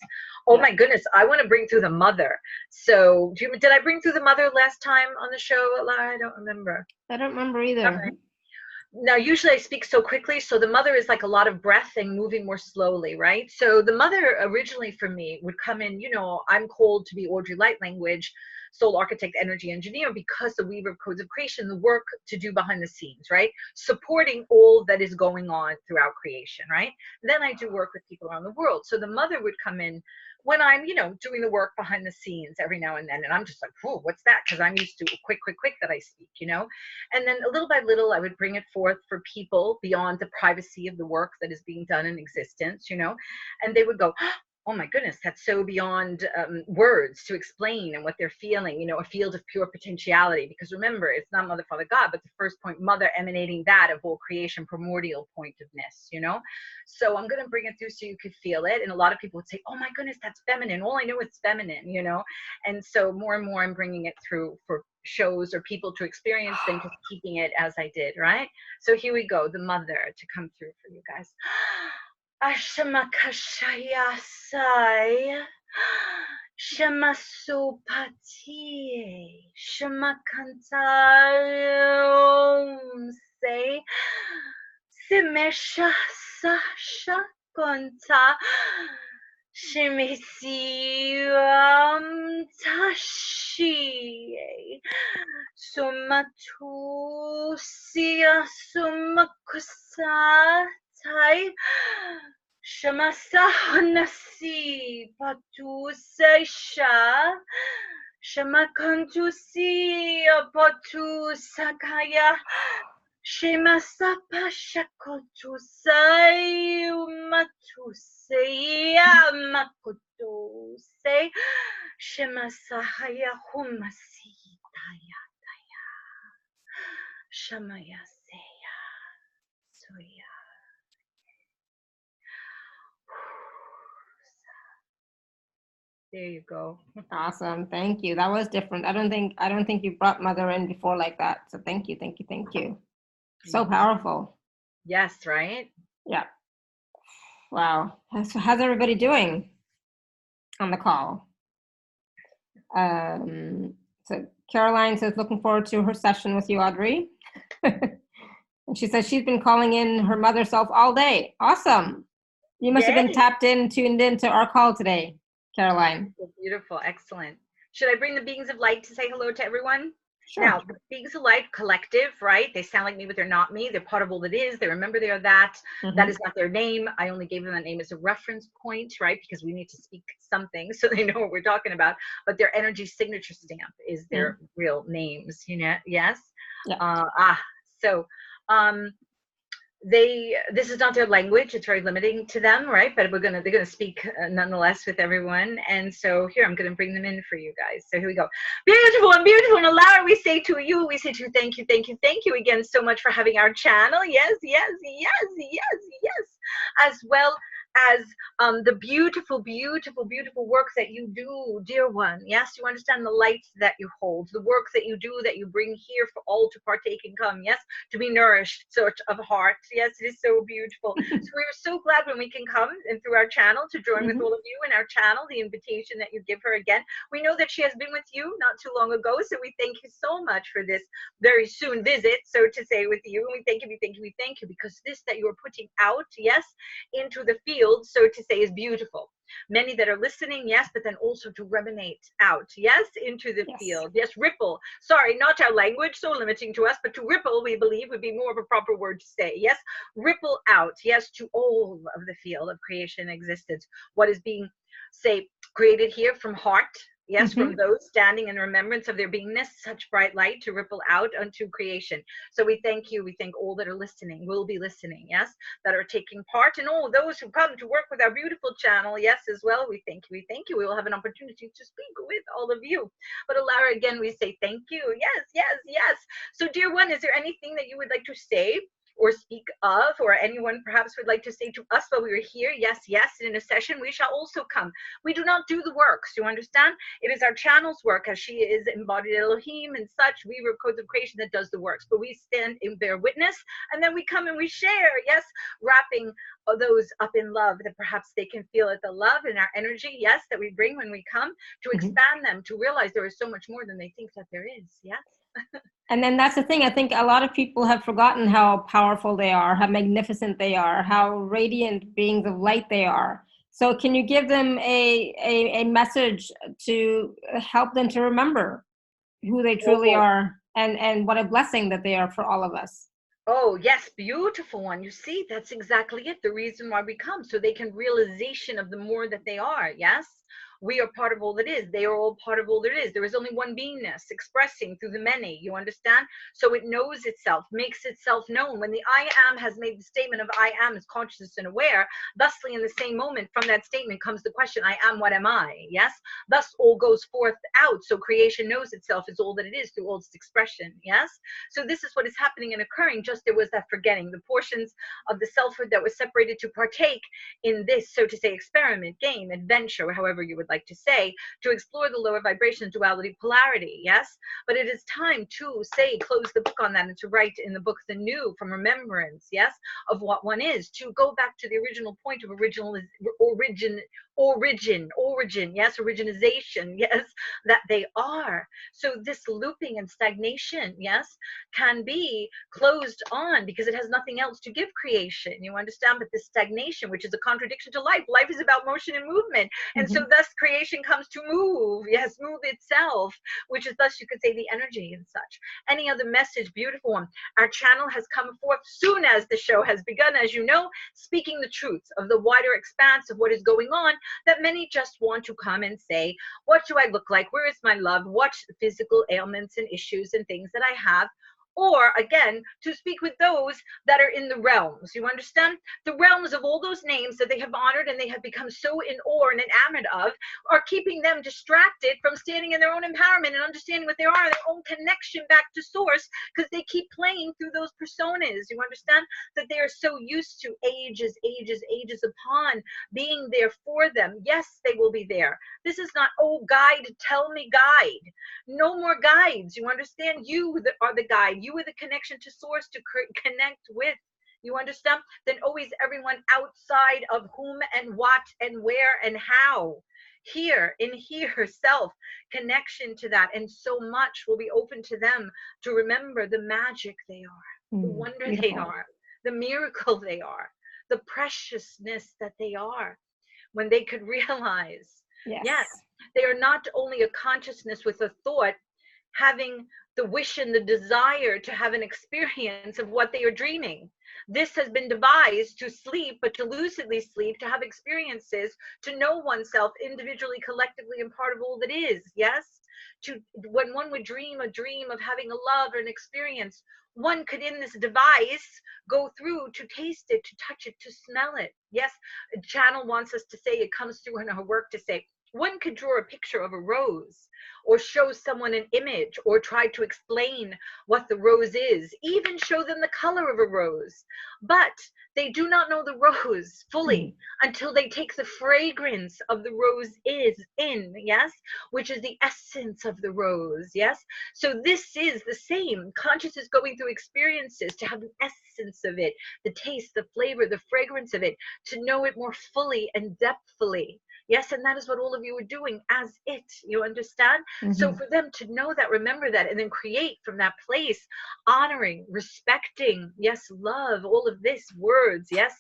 Oh my goodness, I want to bring through the mother. So did I bring through the mother last time on the show, Lara? I don't remember. I don't remember either. Okay. Now, usually I speak so quickly, so the mother is like a lot of breath and moving more slowly, right? So the mother originally for me would come in, I'm called to be Audrey Light Language, soul architect, energy engineer, because the weaver of codes of creation, the work to do behind the scenes, right? Supporting all that is going on throughout creation, right? Then I do work with people around the world. So the mother would come in when I'm, doing the work behind the scenes every now and then. And I'm just like, whoa, what's that? Because I'm used to quick that I speak, And then little by little, I would bring it forth for people beyond the privacy of the work that is being done in existence, And they would go, oh my goodness, that's so beyond words to explain and what they're feeling, you know, a field of pure potentiality. Because remember, it's not Mother, Father, God, but the first point, Mother, emanating that of all creation, primordial point of ness, you know. So I'm going to bring it through so you could feel it. And a lot of people would say, oh my goodness, that's feminine. All I know is feminine, you know. And so more and more I'm bringing it through for shows or people to experience than just keeping it as I did, right? So here we go, the Mother to come through for you guys. Ashamakashayasai Shamasopati Shamakantayom say Simesha Sasha Konta Shimisiam Tashi Sumatusia Sumakusa Tai Shamasa Nasi Patu Seisha Shamakantusi Patu Sakaya Shemasa Pashakotu Sai Matu Seya Makoto Say Shemasahaya Humasi Taya Taya Shamaya Seya Soya. There you go. Awesome. Thank you. That was different. I don't think you brought Mother in before like that. So thank you. So powerful. Yes, right? Yeah. Wow. How's everybody doing on the call? So Caroline says, looking forward to her session with you, Audrey. And she says she's been calling in her mother self all day. Awesome. You must have been tuned in to our call today, Caroline. Beautiful. Excellent. Should I bring the beings of light to say hello to everyone? Sure. Now, the beings of light collective, right? They sound like me, but they're not me. They're part of all that is. They remember they are that. Mm-hmm. That is not their name. I only gave them that name as a reference point, right? Because we need to speak something so they know what we're talking about. But their energy signature stamp is their real names, you know? Yes? Yeah. This is not their language. It's very limiting to them, right? But they're gonna speak nonetheless with everyone. And so here, I'm gonna bring them in for you guys. So here we go. Beautiful and beautiful. And Lara, we say to you thank you again so much for having our channel. Yes. As well as the beautiful work that you do, dear one. Yes, you understand the light that you hold, the work that you do, that you bring here for all to partake and come. Yes, to be nourished, sort of heart. Yes, it is so beautiful. So we're so glad when we can come and through our channel to join with all of you in our channel, the invitation that you give her again. We know that she has been with you not too long ago, so we thank you so much for this very soon visit, so to say, with you. And we thank you because this that you are putting out, yes, into the field, so to say, is beautiful. Many that are listening, yes, but then also to reminate out, yes, into the field. Yes, ripple. Sorry, not our language, so limiting to us, but to ripple, we believe, would be more of a proper word to say. Yes, ripple out, yes, to all of the field of creation existence. What is being, say, created here from heart, yes, from those standing in remembrance of their beingness, such bright light to ripple out unto creation. So we thank you. We thank all that are listening, will be listening, yes, that are taking part, and all those who come to work with our beautiful channel, yes, as well. We thank you. We thank you. We will have an opportunity to speak with all of you. But Alara, again, we say thank you. Yes. So, dear one, is there anything that you would like to say or speak of, or anyone perhaps would like to say to us while we were here? Yes, in a session we shall also come. We do not do the works, you understand? It is our channel's work, as she is embodied Elohim and such. We were codes of creation that does the works, but we stand in their witness, and then we come and we share, yes, wrapping those up in love, that perhaps they can feel it, the love and our energy, yes, that we bring when we come, to expand them, to realize there is so much more than they think that there is. Yes. And then that's the thing. I think a lot of people have forgotten how powerful they are, how magnificent they are, how radiant beings of light they are. So can you give them a message to help them to remember who they truly are, and what a blessing that they are for all of us? Oh, yes, beautiful one. You see, that's exactly it. The reason why we come, so they can realization of the more that they are. Yes. We are part of all that is. They are all part of all that is. There is only one beingness expressing through the many. You understand? So it knows itself, makes itself known. When the I am has made the statement of I am is conscious and aware, thusly in the same moment from that statement comes the question, I am, what am I? Yes? Thus all goes forth out. So creation knows itself as all that it is through all its expression. Yes? So this is what is happening and occurring. Just there was that forgetting. The portions of the selfhood that was separated to partake in this, so to say, experiment, game, adventure, however you would like to say, to explore the lower vibration, duality, polarity. Yes? But it is time to say, close the book on that and to write in the book the new from remembrance, yes, of what one is, to go back to the original point of origin, yes, originization, yes, that they are. So this looping and stagnation, yes, can be closed on because it has nothing else to give creation. You understand? But this stagnation, which is a contradiction to life, life is about motion and movement. And so thus creation comes to move, yes, move itself, which is thus you could say the energy and such. Any other message, beautiful one. Our channel has come forth soon as the show has begun, as you know, speaking the truths of the wider expanse of what is going on, that many just want to come and say, what do I look like? Where is my love? What physical ailments and issues and things that I have? Or again, to speak with those that are in the realms. You understand? The realms of all those names that they have honored and they have become so in awe and enamored of are keeping them distracted from standing in their own empowerment and understanding what they are, their own connection back to source, because they keep playing through those personas. You understand? That they are so used to ages upon being there for them. Yes, they will be there. This is not, oh, guide, tell me guide. No more guides. You understand? You are the guide. You are the connection to source to connect with. You understand? Then always everyone outside of whom and what and where and how. Here, in here, self, connection to that. And so much will be open to them to remember the magic they are, the wonder they are, the miracle they are, the preciousness that they are. When they could realize, yes, they are not only a consciousness with a thought, having the wish and the desire to have an experience of what they are dreaming. This has been devised to sleep, but to lucidly sleep, to have experiences, to know oneself individually, collectively, and part of all that is. Yes? To when one would dream a dream of having a love or an experience, one could in this device go through to taste it, to touch it, to smell it. Yes, Channel wants us to say, it comes through in her work to say, one could draw a picture of a rose or show someone an image or try to explain what the rose is, even show them the color of a rose. But they do not know the rose fully until they take the fragrance of the rose in, yes, which is the essence of the rose, yes. So this is the same. Conscious is going through experiences to have the essence of it, the taste, the flavor, the fragrance of it, to know it more fully and depthfully. Yes, and that is what all of you are doing as it, you understand? So for them to know that, remember that, and then create from that place, honoring, respecting, yes, love, all of this, words, yes,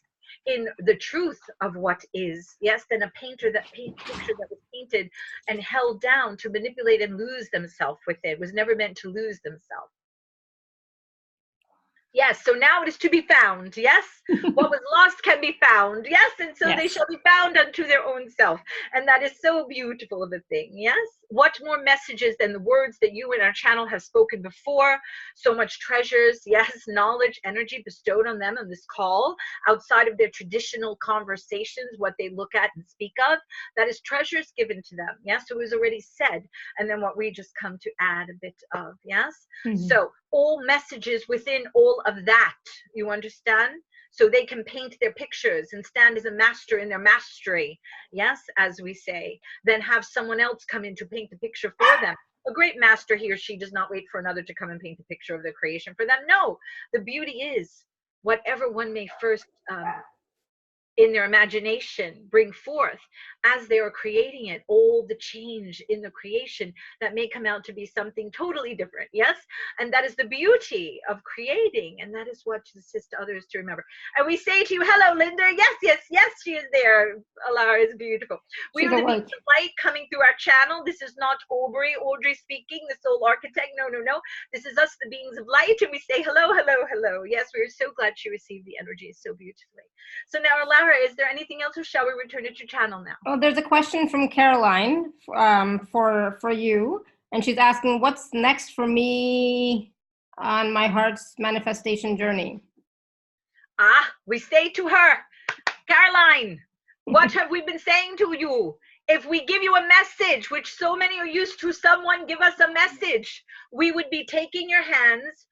in the truth of what is, yes, than a painter that picture that was painted and held down to manipulate and lose themselves with it, was never meant to lose themselves. Yes, so now it is to be found, yes? What was lost can be found, yes? And so they shall be found unto their own self. And that is so beautiful of a thing, yes? What more messages than the words that you and our channel have spoken before? So much treasures, yes, knowledge, energy bestowed on them on this call, outside of their traditional conversations, what they look at and speak of, that is treasures given to them, yes? So it was already said, and then what we just come to add a bit of, yes? So all messages within all of that, you understand? So they can paint their pictures and stand as a master in their mastery, yes, as we say, then have someone else come in to paint the picture for them. A great master, he or she does not wait for another to come and paint the picture of their creation for them. No, the beauty is whatever one may first in their imagination bring forth as they are creating it, all the change in the creation that may come out to be something totally different, yes? And that is the beauty of creating, and that is what to assist others to remember. And we say to you, hello, Linda. Yes, she is there. Alara is beautiful. We are the beings of light coming through our channel. This is not Audrey speaking, the soul architect. No. This is us, the beings of light, and we say hello. Yes, we are so glad she received the energy so beautifully. So now, Alara, is there anything else, or shall we return it to channel now? Well, there's a question from Caroline for you, and she's asking, what's next for me on my heart's manifestation journey? We say to her, Caroline, what have we been saying to you? If we give you a message, which so many are used to, someone give us a message, we would be taking your hands,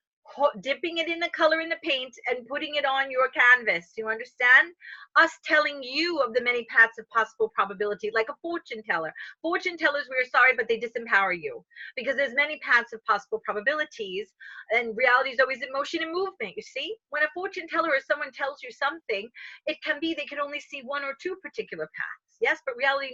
dipping it in the color in the paint, and putting it on your canvas. You understand? Us telling you of the many paths of possible probability, like a fortune teller. Fortune tellers, we are sorry, but they disempower you, because there's many paths of possible probabilities, and reality is always in motion and movement. You see, when a fortune teller or someone tells you something, it can be they can only see one or two particular paths. Yes, but reality,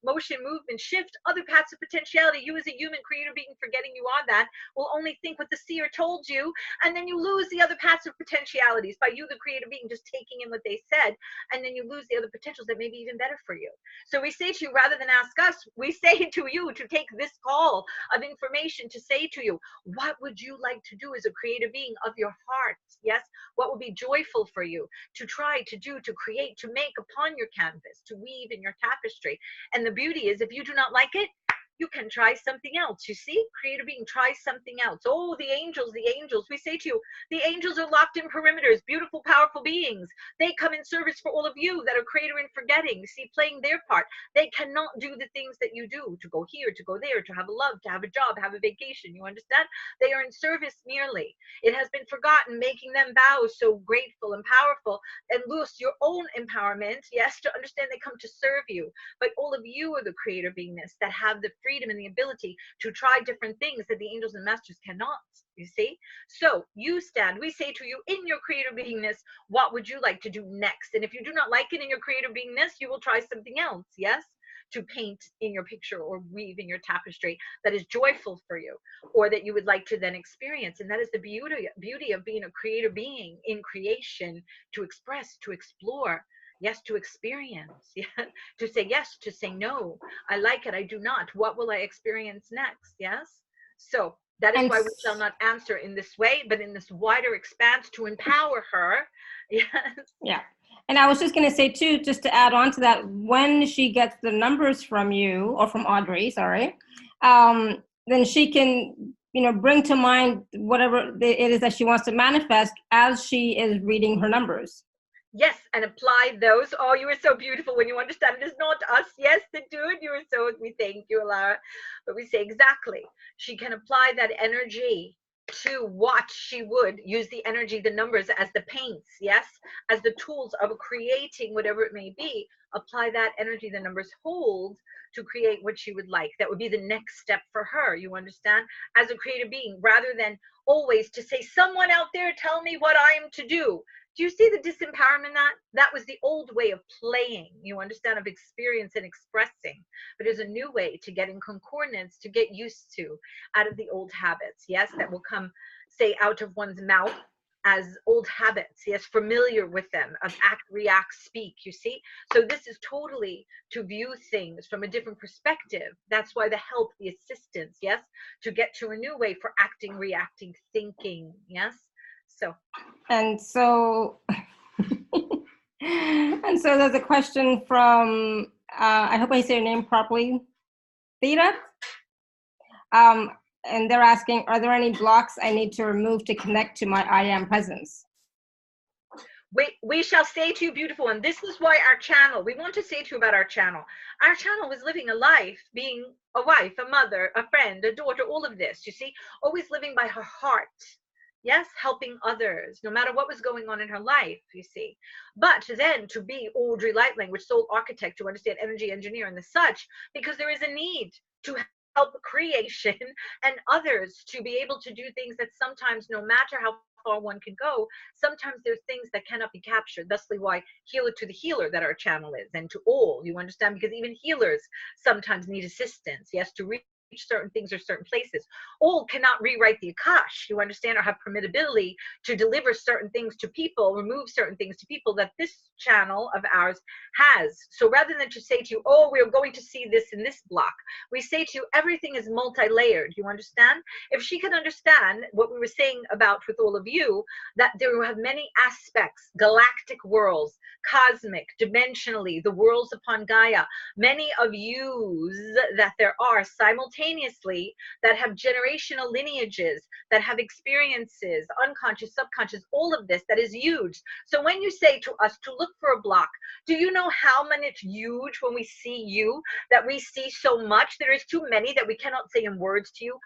motion, movement, shift, other paths of potentiality. You as a human creator being, forgetting you are that, will only think what the seer told you, and then you lose the other paths of potentialities by you, the creator being, just taking in what they said, and then you lose the other potentials that may be even better for you. So we say to you, rather than ask us, we say to you to take this call of information to say to you, what would you like to do as a creator being of your heart? Yes, what would be joyful for you to try to do, to create, to make upon your canvas, to weave in your tapestry. And the beauty is, if you do not like it, you can try something else. You see, creator being, try something else. Oh, the angels, we say to you, the angels are locked in perimeters, beautiful, powerful beings. They come in service for all of you that are creator in forgetting, see, playing their part. They cannot do the things that you do, to go here, to go there, to have a love, to have a job, have a vacation. You understand? They are in service merely. It has been forgotten, making them bow so grateful and powerful, and lose your own empowerment, yes, to understand they come to serve you. But all of you are the creator beingness that have the freedom and the ability to try different things that the angels and masters cannot. You see? So you stand, we say to you, in your creator beingness, what would you like to do next? And if you do not like it in your creator beingness, you will try something else. Yes, to paint in your picture or weave in your tapestry that is joyful for you, or that you would like to then experience. And that is the beauty of being a creator being in creation, to express, to explore. Yes, to experience. Yeah, to say yes, to say no. I like it, I do not. What will I experience next? Yes. So that is why we shall not answer in this way, but in this wider expanse, to empower her. Yes. Yeah. And I was just going to say too, just to add on to that, when she gets the numbers from you, or from Audrey, sorry, then she can, bring to mind whatever it is that she wants to manifest as she is reading her numbers. Yes, and apply those. Oh, you are so beautiful when you understand it is not us. Yes, the dude, you are so, we thank you, Alara. But we say exactly, she can apply that energy to what she would use the energy, the numbers as the paints, yes, as the tools of creating whatever it may be. Apply that energy the numbers hold to create what she would like. That would be the next step for her, you understand, as a creative being, rather than always to say, someone out there tell me what I am to do. Do you see the disempowerment? That was the old way of playing, you understand, of experience and expressing. But there's a new way to get in concordance, to get used to, out of the old habits, yes, that will come, say, out of one's mouth as old habits, yes, familiar with them, of act, react, speak, you see. So this is totally to view things from a different perspective. That's why the help, the assistance, yes, to get to a new way for acting, reacting, thinking, yes. So and so there's a question from I hope I say your name properly, Theta, and they're asking, are there any blocks I need to remove to connect to my I am presence? We shall say to you, beautiful one, this is why our channel, we want to say to you about our channel was living a life, being a wife, a mother, a friend, a daughter, all of this, you see, always living by her heart. Yes, helping others, no matter what was going on in her life, you see. But then to be Audrey Light Language, soul architect, to understand energy engineer and the such, because there is a need to help creation and others to be able to do things that sometimes, no matter how far one can go, sometimes there's things that cannot be captured. Thusly why healer to the healer that our channel is, and to all, you understand, because even healers sometimes need assistance, yes, to reach certain things or certain places. All cannot rewrite the Akash, you understand, or have permittability to deliver certain things to people, remove certain things to people that this channel of ours has. So rather than to say to you, oh, we're going to see this in this block, we say to you, everything is multi-layered, you understand? If she could understand what we were saying about with all of you, that there will have many aspects, galactic worlds, cosmic, dimensionally, the worlds upon Gaia, many of yous that there are simultaneously that have generational lineages, that have experiences, unconscious, subconscious, all of this, that is huge. So when you say to us to look for a block, do you know how many it's huge when we see you, that we see so much? There is too many that we cannot say in words to you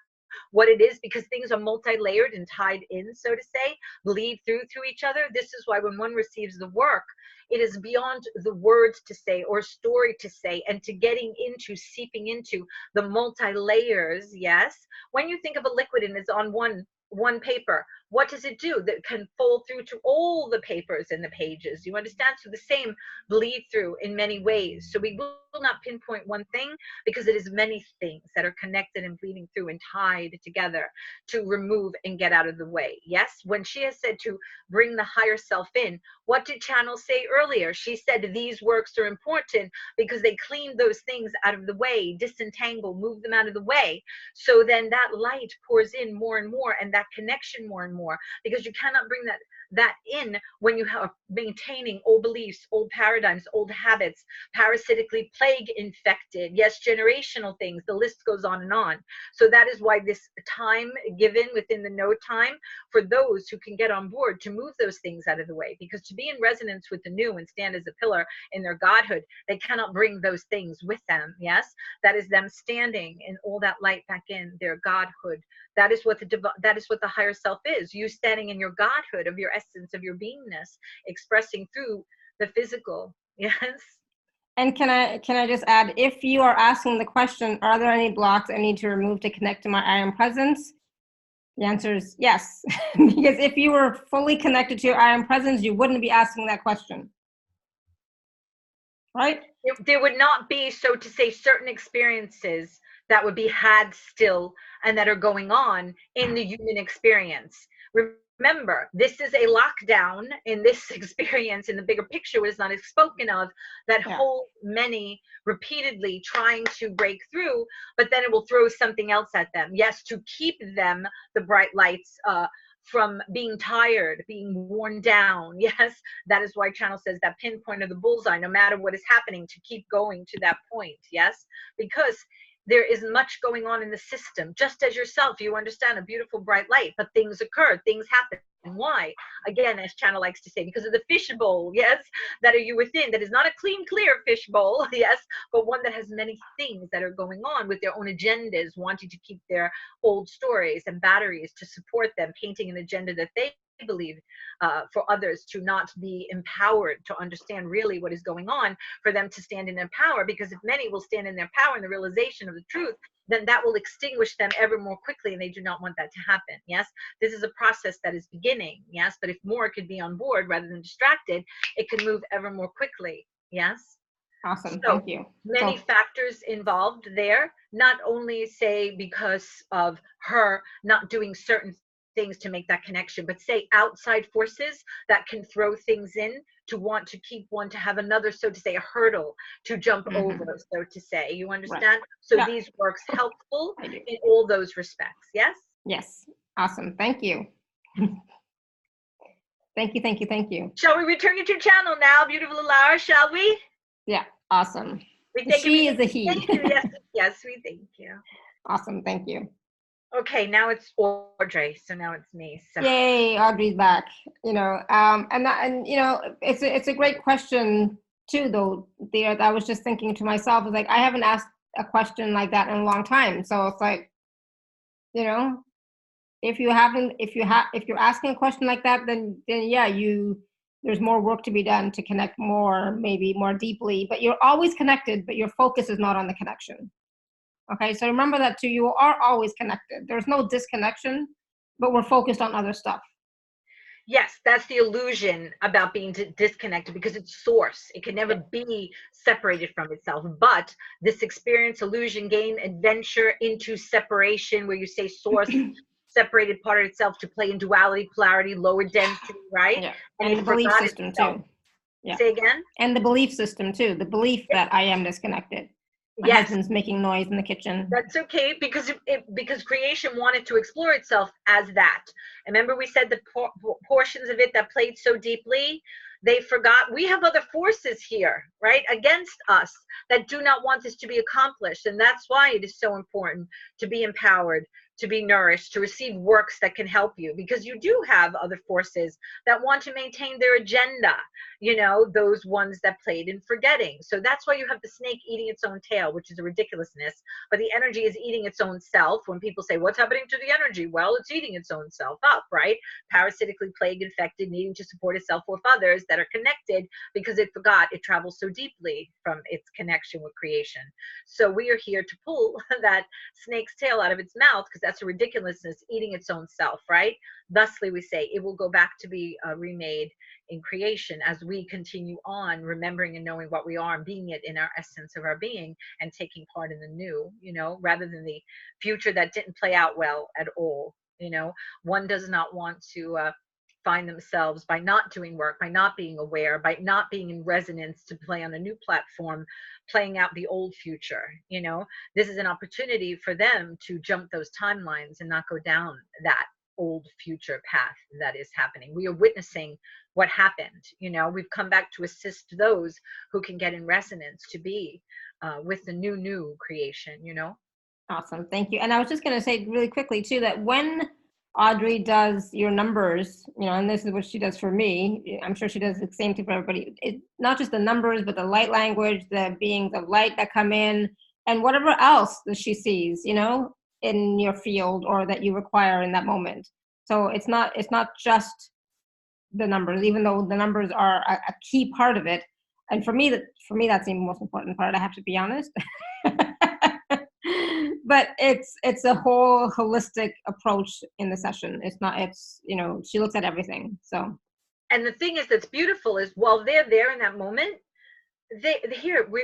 what it is, because things are multi-layered and tied in, so to say, bleed through each other. This is why when one receives the work, it is beyond the words to say or story to say, and to getting into, seeping into the multi-layers. Yes, when you think of a liquid and it's on one paper, what does it do? That can fold through to all the papers and the pages, you understand? So the same bleed through in many ways. So we will not pinpoint one thing, because it is many things that are connected and bleeding through and tied together to remove and get out of the way. Yes, when she has said to bring the higher self in, what did Channel say earlier? She said these works are important because they clean those things out of the way, disentangle, move them out of the way. So then that light pours in more and more, and that connection more and more, because you cannot bring that in when you are maintaining old beliefs, old paradigms, old habits, parasitically plague infected, yes, generational things, the list goes on and on. So that is why this time given within the no time for those who can get on board to move those things out of the way, because to be in resonance with the new and stand as a pillar in their godhood, they cannot bring those things with them. Yes, that is them standing in all that light back in their godhood. That is what the higher self is. You standing in your godhood of your essence, of your beingness, expressing through the physical. Yes. And can I just add, if you are asking the question, are there any blocks I need to remove to connect to my I am presence? The answer is yes. Because if you were fully connected to your I am presence, you wouldn't be asking that question. Right? There would not be, so to say, certain experiences that would be had still and that are going on in the human experience. Remember, this is a lockdown in this experience, in the bigger picture, what is not spoken of, that whole many repeatedly trying to break through, but then it will throw something else at them. Yes, to keep them, the bright lights, from being tired, being worn down. Yes, that is why Channel says that pinpoint of the bullseye, no matter what is happening, to keep going to that point. Yes, because there is much going on in the system. Just as yourself, you understand a beautiful bright light, but things occur, things happen. And why? Again, as Channel likes to say, because of the fishbowl, yes, that are you within, that is not a clean, clear fishbowl, yes, but one that has many things that are going on with their own agendas, wanting to keep their old stories and batteries to support them, painting an agenda that they believe for others to not be empowered to understand really what is going on, for them to stand in their power. Because if many will stand in their power in the realization of the truth, then that will extinguish them ever more quickly, and they do not want that to happen. Yes, this is a process that is beginning. Yes, but if more could be on board rather than distracted, it can move ever more quickly. Yes. Awesome. So thank you. Many factors involved there, not only say because of her not doing certain things to make that connection, but say outside forces that can throw things in to want to keep one to have another, so to say, a hurdle to jump over, so to say. You understand? Right. So these works helpful in all those respects. Yes? Yes. Awesome. Thank you. Thank you, thank you, thank you. Shall we return you to Channel now, beautiful Alara, shall we? Yeah, awesome. She is a he. Thank you. Yes, yes, we thank you. Awesome, thank you. Okay, now it's Audrey, so now it's me. So. Yay, Audrey's back. You know, and you know, it's a great question too, though. There, I was just thinking to myself, it's like I haven't asked a question like that in a long time. So it's like, you know, if you're asking a question like that, then yeah, there's more work to be done to connect more, maybe more deeply. But you're always connected, but your focus is not on the connection. Okay, so remember that too. You are always connected. There's no disconnection, but we're focused on other stuff. Yes, that's the illusion about being disconnected, because it's source. It can never Yeah. be separated from itself. But this experience, illusion, game, adventure into separation, where you say source, separated part of itself, to play in duality, polarity, lower density, right? Yeah. And And it the belief forgot system itself. too. Yeah. Say again? And the belief system too. The belief that I am disconnected. My Yes. husband's making noise in the kitchen. That's okay, because because creation wanted to explore itself as that. And remember, we said the portions of it that played so deeply, they forgot we have other forces here, right, against us, that do not want this to be accomplished. And that's why it is so important to be empowered, to be nourished, to receive works that can help you, because you do have other forces that want to maintain their agenda, those ones that played in forgetting. So that's why you have the snake eating its own tail, which is a ridiculousness. But the energy is eating its own self. When people say, what's happening to the energy? Well, it's eating its own self up, right? Parasitically plague infected, needing to support itself with others that are connected, because it forgot it travels so deeply from its connection with creation. So we are here to pull that snake's tail out of its mouth, because that's a ridiculousness, eating its own self, right? Thusly, we say it will go back to be remade in creation, as we continue on remembering and knowing what we are, and being it in our essence of our being, and taking part in the new, rather than the future that didn't play out well at all. One does not want to find themselves, by not doing work, by not being aware, by not being in resonance, to play on a new platform, playing out the old future. This is an opportunity for them to jump those timelines and not go down that old future path that is happening. We are witnessing what happened. We've come back to assist those who can get in resonance to be with the new creation. Awesome. Thank you. And I was just going to say really quickly too, that when Audrey does your numbers, and this is what she does for me, I'm sure she does the same thing for everybody. It's not just the numbers, but the light language, the beings of light that come in, and whatever else that she sees, in your field, or that you require in that moment. So it's not just the numbers, even though the numbers are a key part of it. And for me, that's the most important part. I have to be honest. But it's a whole holistic approach in the session. She looks at everything. So, and the thing is, that's beautiful, is while they're there in that moment,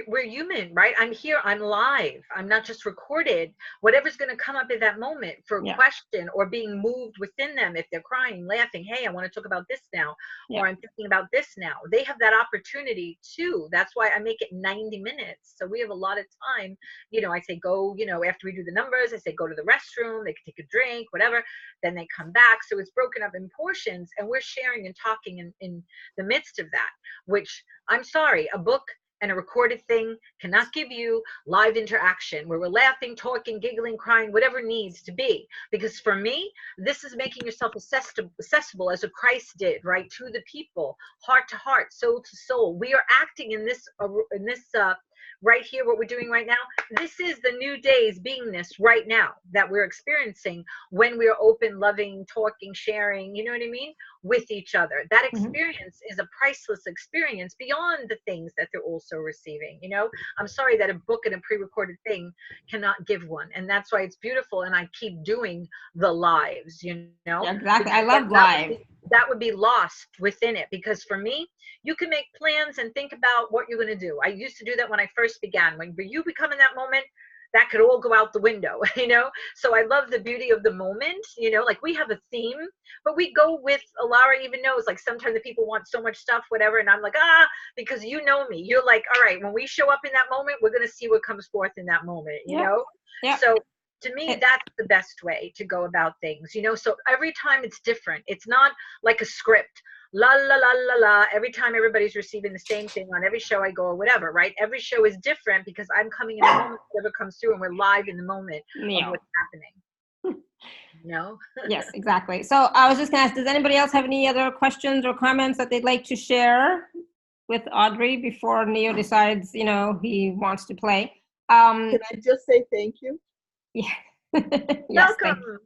we're human, right? I'm here, I'm live, I'm not just recorded. Whatever's going to come up in that moment for a question, or being moved within them, if they're crying, laughing, hey, I want to talk about this now, or I'm thinking about this now, they have that opportunity too. That's why I make it 90 minutes, so we have a lot of time. I say go, after we do the numbers, I say go to the restroom, they can take a drink, whatever, then they come back. So it's broken up in portions, and we're sharing and talking in the midst of that, which, I'm sorry, a book and a recorded thing cannot give you live interaction where we're laughing, talking, giggling, crying, whatever needs to be. Because for me, this is making yourself accessible, as a Christ did, right, to the people, heart to heart, soul to soul. We are acting in this right here, what we're doing right now. This is the new day's beingness right now that we're experiencing, when we're open, loving, talking, sharing, you know what I mean, with each other. That experience is a priceless experience beyond the things that they're also receiving. I'm sorry that a book and a pre-recorded thing cannot give one. And that's why it's beautiful. And I keep doing the lives, Yeah, exactly. I love live. That would be lost within it, because for me, you can make plans and think about what you're going to do. I used to do that when I first began. When you become in that moment, that could all go out the window, So I love the beauty of the moment, like we have a theme, but we go with, Alara even knows, like sometimes the people want so much stuff, whatever, and I'm like, because you know me. You're like, all right, when we show up in that moment, we're going to see what comes forth in that moment, you know? Yeah. So to me, that's the best way to go about things, so every time it's different. It's not like a script. La la la la la. Every time everybody's receiving the same thing on every show I go, or whatever, right? Every show is different, because I'm coming in the moment, whatever comes through, and we're live in the moment of what's happening. Yes, exactly. So I was just gonna ask, does anybody else have any other questions or comments that they'd like to share with Audrey before Neo decides, he wants to play? Can I just say thank you? Yeah. Yes, welcome.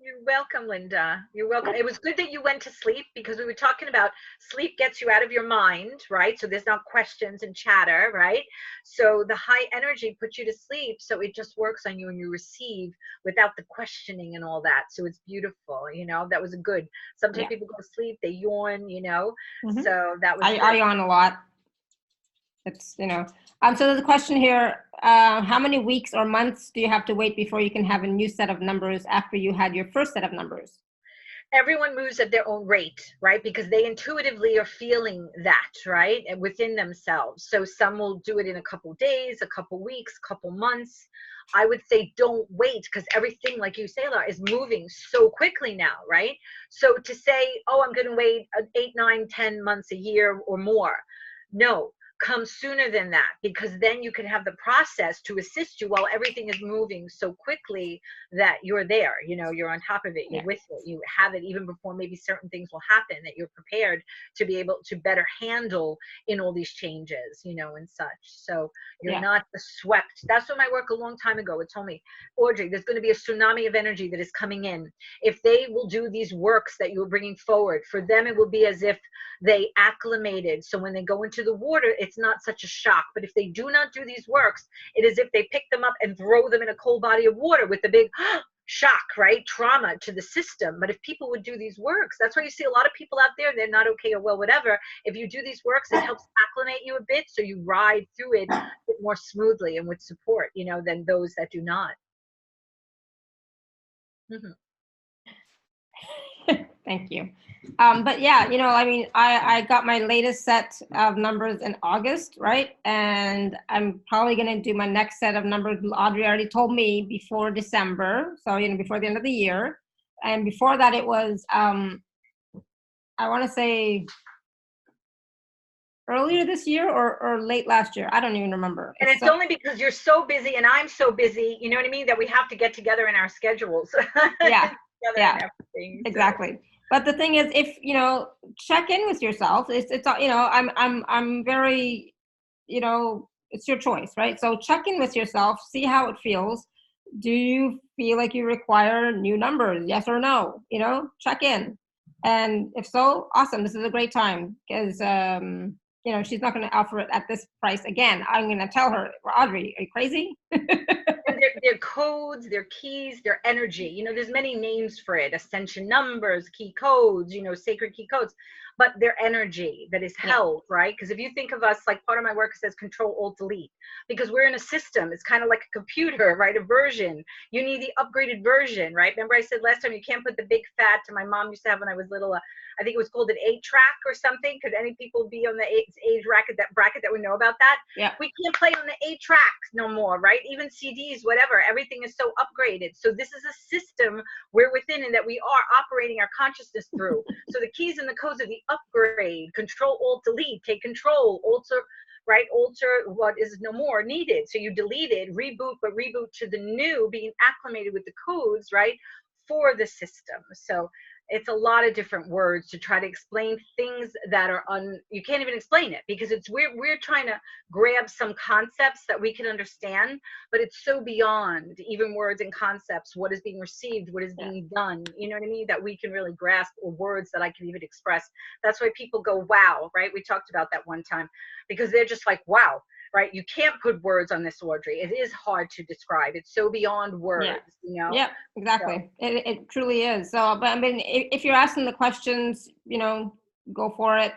You're welcome, Linda. You're welcome. It was good that you went to sleep, because we were talking about sleep gets you out of your mind, right? So there's not questions and chatter, right? So the high energy puts you to sleep. So it just works on you and you receive without the questioning and all that. So it's beautiful, that was a good. Sometimes Yeah. people go to sleep, they yawn, Mm-hmm. so that was good. I yawn a lot. It's, so there's a question here. How many weeks or months do you have to wait before you can have a new set of numbers after you had your first set of numbers? Everyone moves at their own rate, right? Because they intuitively are feeling that, right? And within themselves. So some will do it in a couple days, a couple weeks, a couple months. I would say don't wait, because everything, like you say, Laura, is moving so quickly now, right? So to say, oh, I'm going to wait 8, 9, 10 months, a year or more. No, come sooner than that, because then you can have the process to assist you while everything is moving so quickly that you're there, you're on top of it, you're with it, you have it even before maybe certain things will happen, that you're prepared to be able to better handle in all these changes, and such. So you're not swept. That's what my work a long time ago, it told me, Audrey, there's going to be a tsunami of energy that is coming in. If they will do these works that you're bringing forward, for them it will be as if they acclimated. So when they go into the water, it's not such a shock. But if they do not do these works, it is if they pick them up and throw them in a cold body of water with the big shock, right? Trauma to the system. But if people would do these works, that's why you see a lot of people out there, they're not okay or well, whatever. If you do these works, it helps acclimate you a bit, so you ride through it a bit more smoothly and with support, than those that do not. Mm-hmm. Thank you. But yeah, I got my latest set of numbers in August, right? And I'm probably going to do my next set of numbers. Audrey already told me before December. So, before the end of the year. And before that, it was, I want to say earlier this year or late last year. I don't even remember. And it's only because you're so busy and I'm so busy, you know what I mean, that we have to get together in our schedules. Yeah. Yeah, exactly. But the thing is, if check in with yourself. It's I'm very, it's your choice, right? So check in with yourself, see how it feels. Do you feel like you require new numbers? Yes or no? Check in, and if so, awesome. This is a great time, because she's not going to offer it at this price again. I'm going to tell her, Audrey, are you crazy? And their codes, their keys, their energy. There's many names for it: ascension numbers, key codes, sacred key codes. But their energy that is held, right? Because if you think of us, like part of my work says Control Alt Delete, because we're in a system. It's kind of like a computer, right? A version. You need the upgraded version, right? Remember I said last time, you can't put the big fat, my mom used to have when I was little, I think it was called an 8-track or something. Could any people be on the age bracket that would know about that? Yeah. We can't play on the 8-track no more, right? Even CDs, whatever. Everything is so upgraded. So this is a system we're within and that we are operating our consciousness through. So the keys and the codes are the upgrade. Control Alt Delete. Take control. Alter, right? Alter what is no more needed. So you delete it, reboot, but reboot to the new, being acclimated with the codes, right? For the system. So it's a lot of different words to try to explain things that are you can't even explain it, because it's we're trying to grab some concepts that we can understand, but it's so beyond even words and concepts, what is being received, what is being done, you know what I mean, that we can really grasp, or words that I can even express. That's why people go, wow, right? We talked about that one time, because they're just like, wow, right? You can't put words on this, Audrey. It is hard to describe. It's so beyond words, Yeah, exactly. So. It truly is. So, but I mean, if you're asking the questions, go for it.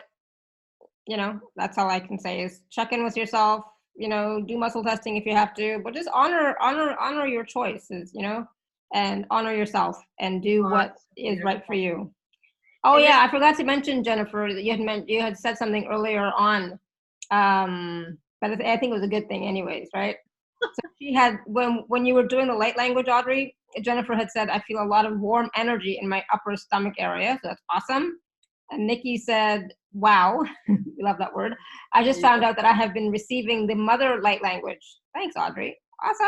That's all I can say is check in with yourself, do muscle testing if you have to, but just honor your choices, and honor yourself and do what is right for you. Oh yeah, I forgot to mention, Jennifer, that you had said something earlier on. But I think it was a good thing anyways, right? So she had, when you were doing the light language, Audrey, Jennifer had said, I feel a lot of warm energy in my upper stomach area. So that's awesome. And Nikki said, wow, we love that word. I just found out that I have been receiving the mother light language. Thanks, Audrey. Awesome.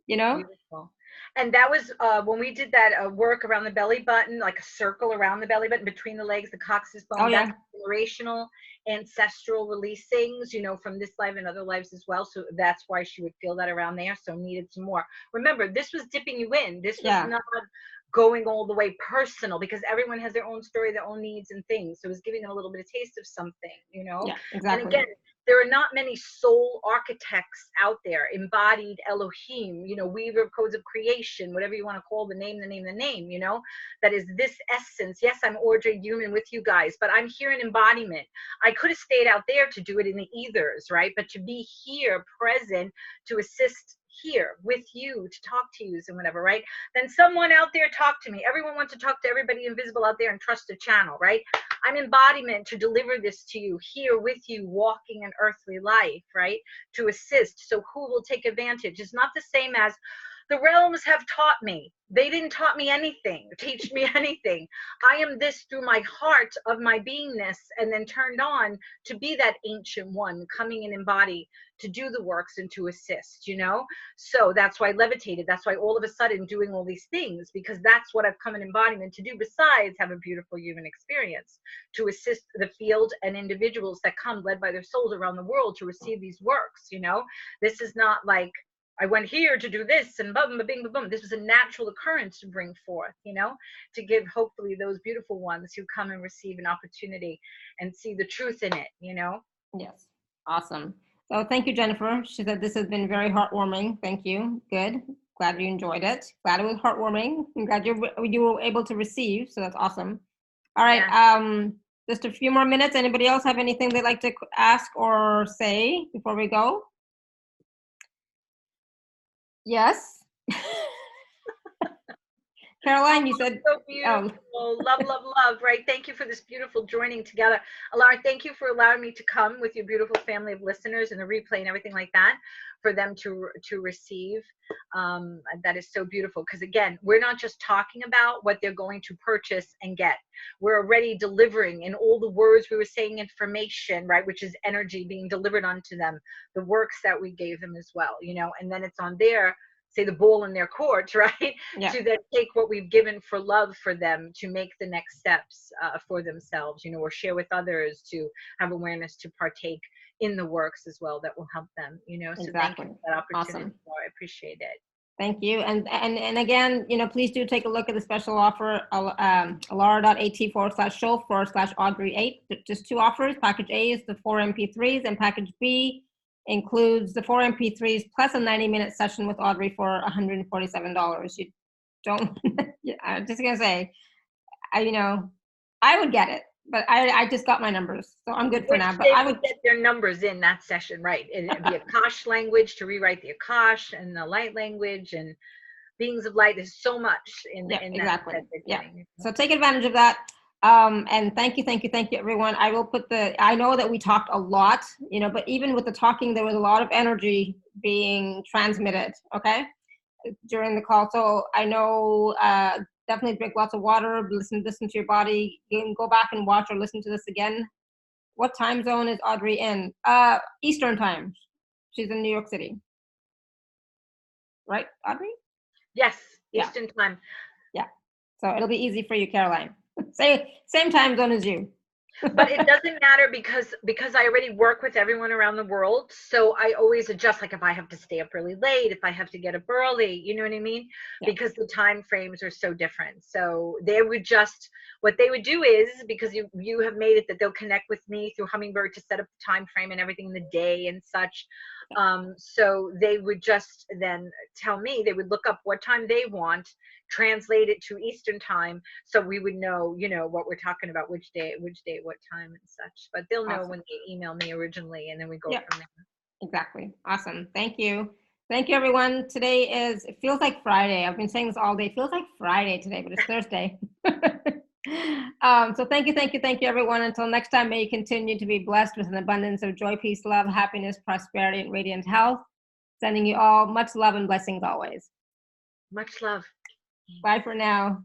Beautiful. And that was when we did that work around the belly button, like a circle around the belly button between the legs, the coccyx bone. That's generational, ancestral releasings, from this life and other lives as well. So that's why she would feel that around there. So needed some more. Remember, this was dipping you in. This was not going all the way personal, because everyone has their own story, their own needs and things. So it was giving them a little bit of taste of something, you know? Yeah, And exactly. again, there are not many soul architects out there, embodied Elohim, you know, weaver of codes of creation, whatever you want to call the name, you know, that is this essence. Yes, I'm Audrey human with you guys, but I'm here in embodiment. I could have stayed out there to do it in the ethers, right? But to be here present, to assist here with you, to talk to you and whatever, right? Then someone out there talk to me. Everyone wants to talk to everybody invisible out there and trust the channel, right? I'm embodiment to deliver this to you, here with you, walking an earthly life, right? To assist. So who will take advantage? It's not the same as the realms have taught me. They didn't taught me anything, teach me anything. I am this through my heart of my beingness, and then turned on to be that ancient one coming and embody to do the works and to assist, you know? So that's why I levitated. That's why all of a sudden doing all these things, because that's what I've come in embodiment to do, besides have a beautiful human experience, to assist the field and individuals that come led by their souls around the world to receive these works, you know? This is not like, I went here to do this and boom, bing, boom. This was a natural occurrence to bring forth, you know, to give hopefully those beautiful ones who come and receive an opportunity and see the truth in it, you know? Yes. Awesome. So thank you, Jennifer. She said this has been very heartwarming. Thank you. Good. Glad you enjoyed it. Glad it was heartwarming. I'm glad you were able to receive. So that's awesome. All right. Yeah. Just a few more minutes. Anybody else have anything they'd like to ask or say before we go? Yes. Caroline, you said. So beautiful. Love, love, love, right? Thank you for this beautiful joining together. Alara, thank you for allowing me to come with your beautiful family of listeners and the replay and everything like that for them to receive. That is so beautiful, because again, we're not just talking about what they're going to purchase and get. We're already delivering in all the words we were saying, information, right, which is energy being delivered onto them, the works that we gave them as well, you know, and then it's on their, say, the ball in their court, right? Yeah. To then take what we've given for love for them to make the next steps for themselves, you know, or share with others, to have awareness to partake in the works as well that will help them, you know. So thank you for that opportunity. Awesome. I appreciate it. Thank you. And again, you know, please do take a look at the special offer, alara.at/show/Audrey8. Just two offers. Package A is the 4 MP3s, and package B includes the 4 MP3s plus a 90-minute session with Audrey for $147. You don't, I'm just going to say, you know, I would get it, but I just got my numbers, so I'm good for now. But I would get their numbers in that session, right? It'd be Akash language to rewrite the Akash, and the light language, and beings of light. There's so much in exactly. that they're getting. So take advantage of that. And thank you, everyone. I will put I know that we talked a lot, you know, but even with the talking, there was a lot of energy being transmitted, okay, during the call. So I know, definitely drink lots of water, listen to your body, go back and watch or listen to this again. What time zone is Audrey in? Eastern time. She's in New York City. Right, Audrey? Yes, Eastern time. Yeah. So it'll be easy for you, Caroline. Same time zone as you. But it doesn't matter, because I already work with everyone around the world. So I always adjust, like if I have to stay up really late, if I have to get up early, you know what I mean? Yeah. Because the time frames are so different. So they would just, what they would do is, because you have made it that they'll connect with me through Hummingbird to set up the time frame and everything in the day and such. So they would just then tell me, they would look up what time they want, translate it to Eastern time, so we would know, you know, what we're talking about, which day, what time and such. But they'll know when they email me originally, and then we go from there. Exactly. Awesome. Thank you. Thank you, everyone. Today it feels like Friday. I've been saying this all day. It feels like Friday today, but it's Thursday. So thank you, everyone. Until next time, may you continue to be blessed with an abundance of joy, peace, love, happiness, prosperity, and radiant health. Sending you all much love and blessings always. Much love. Bye for now.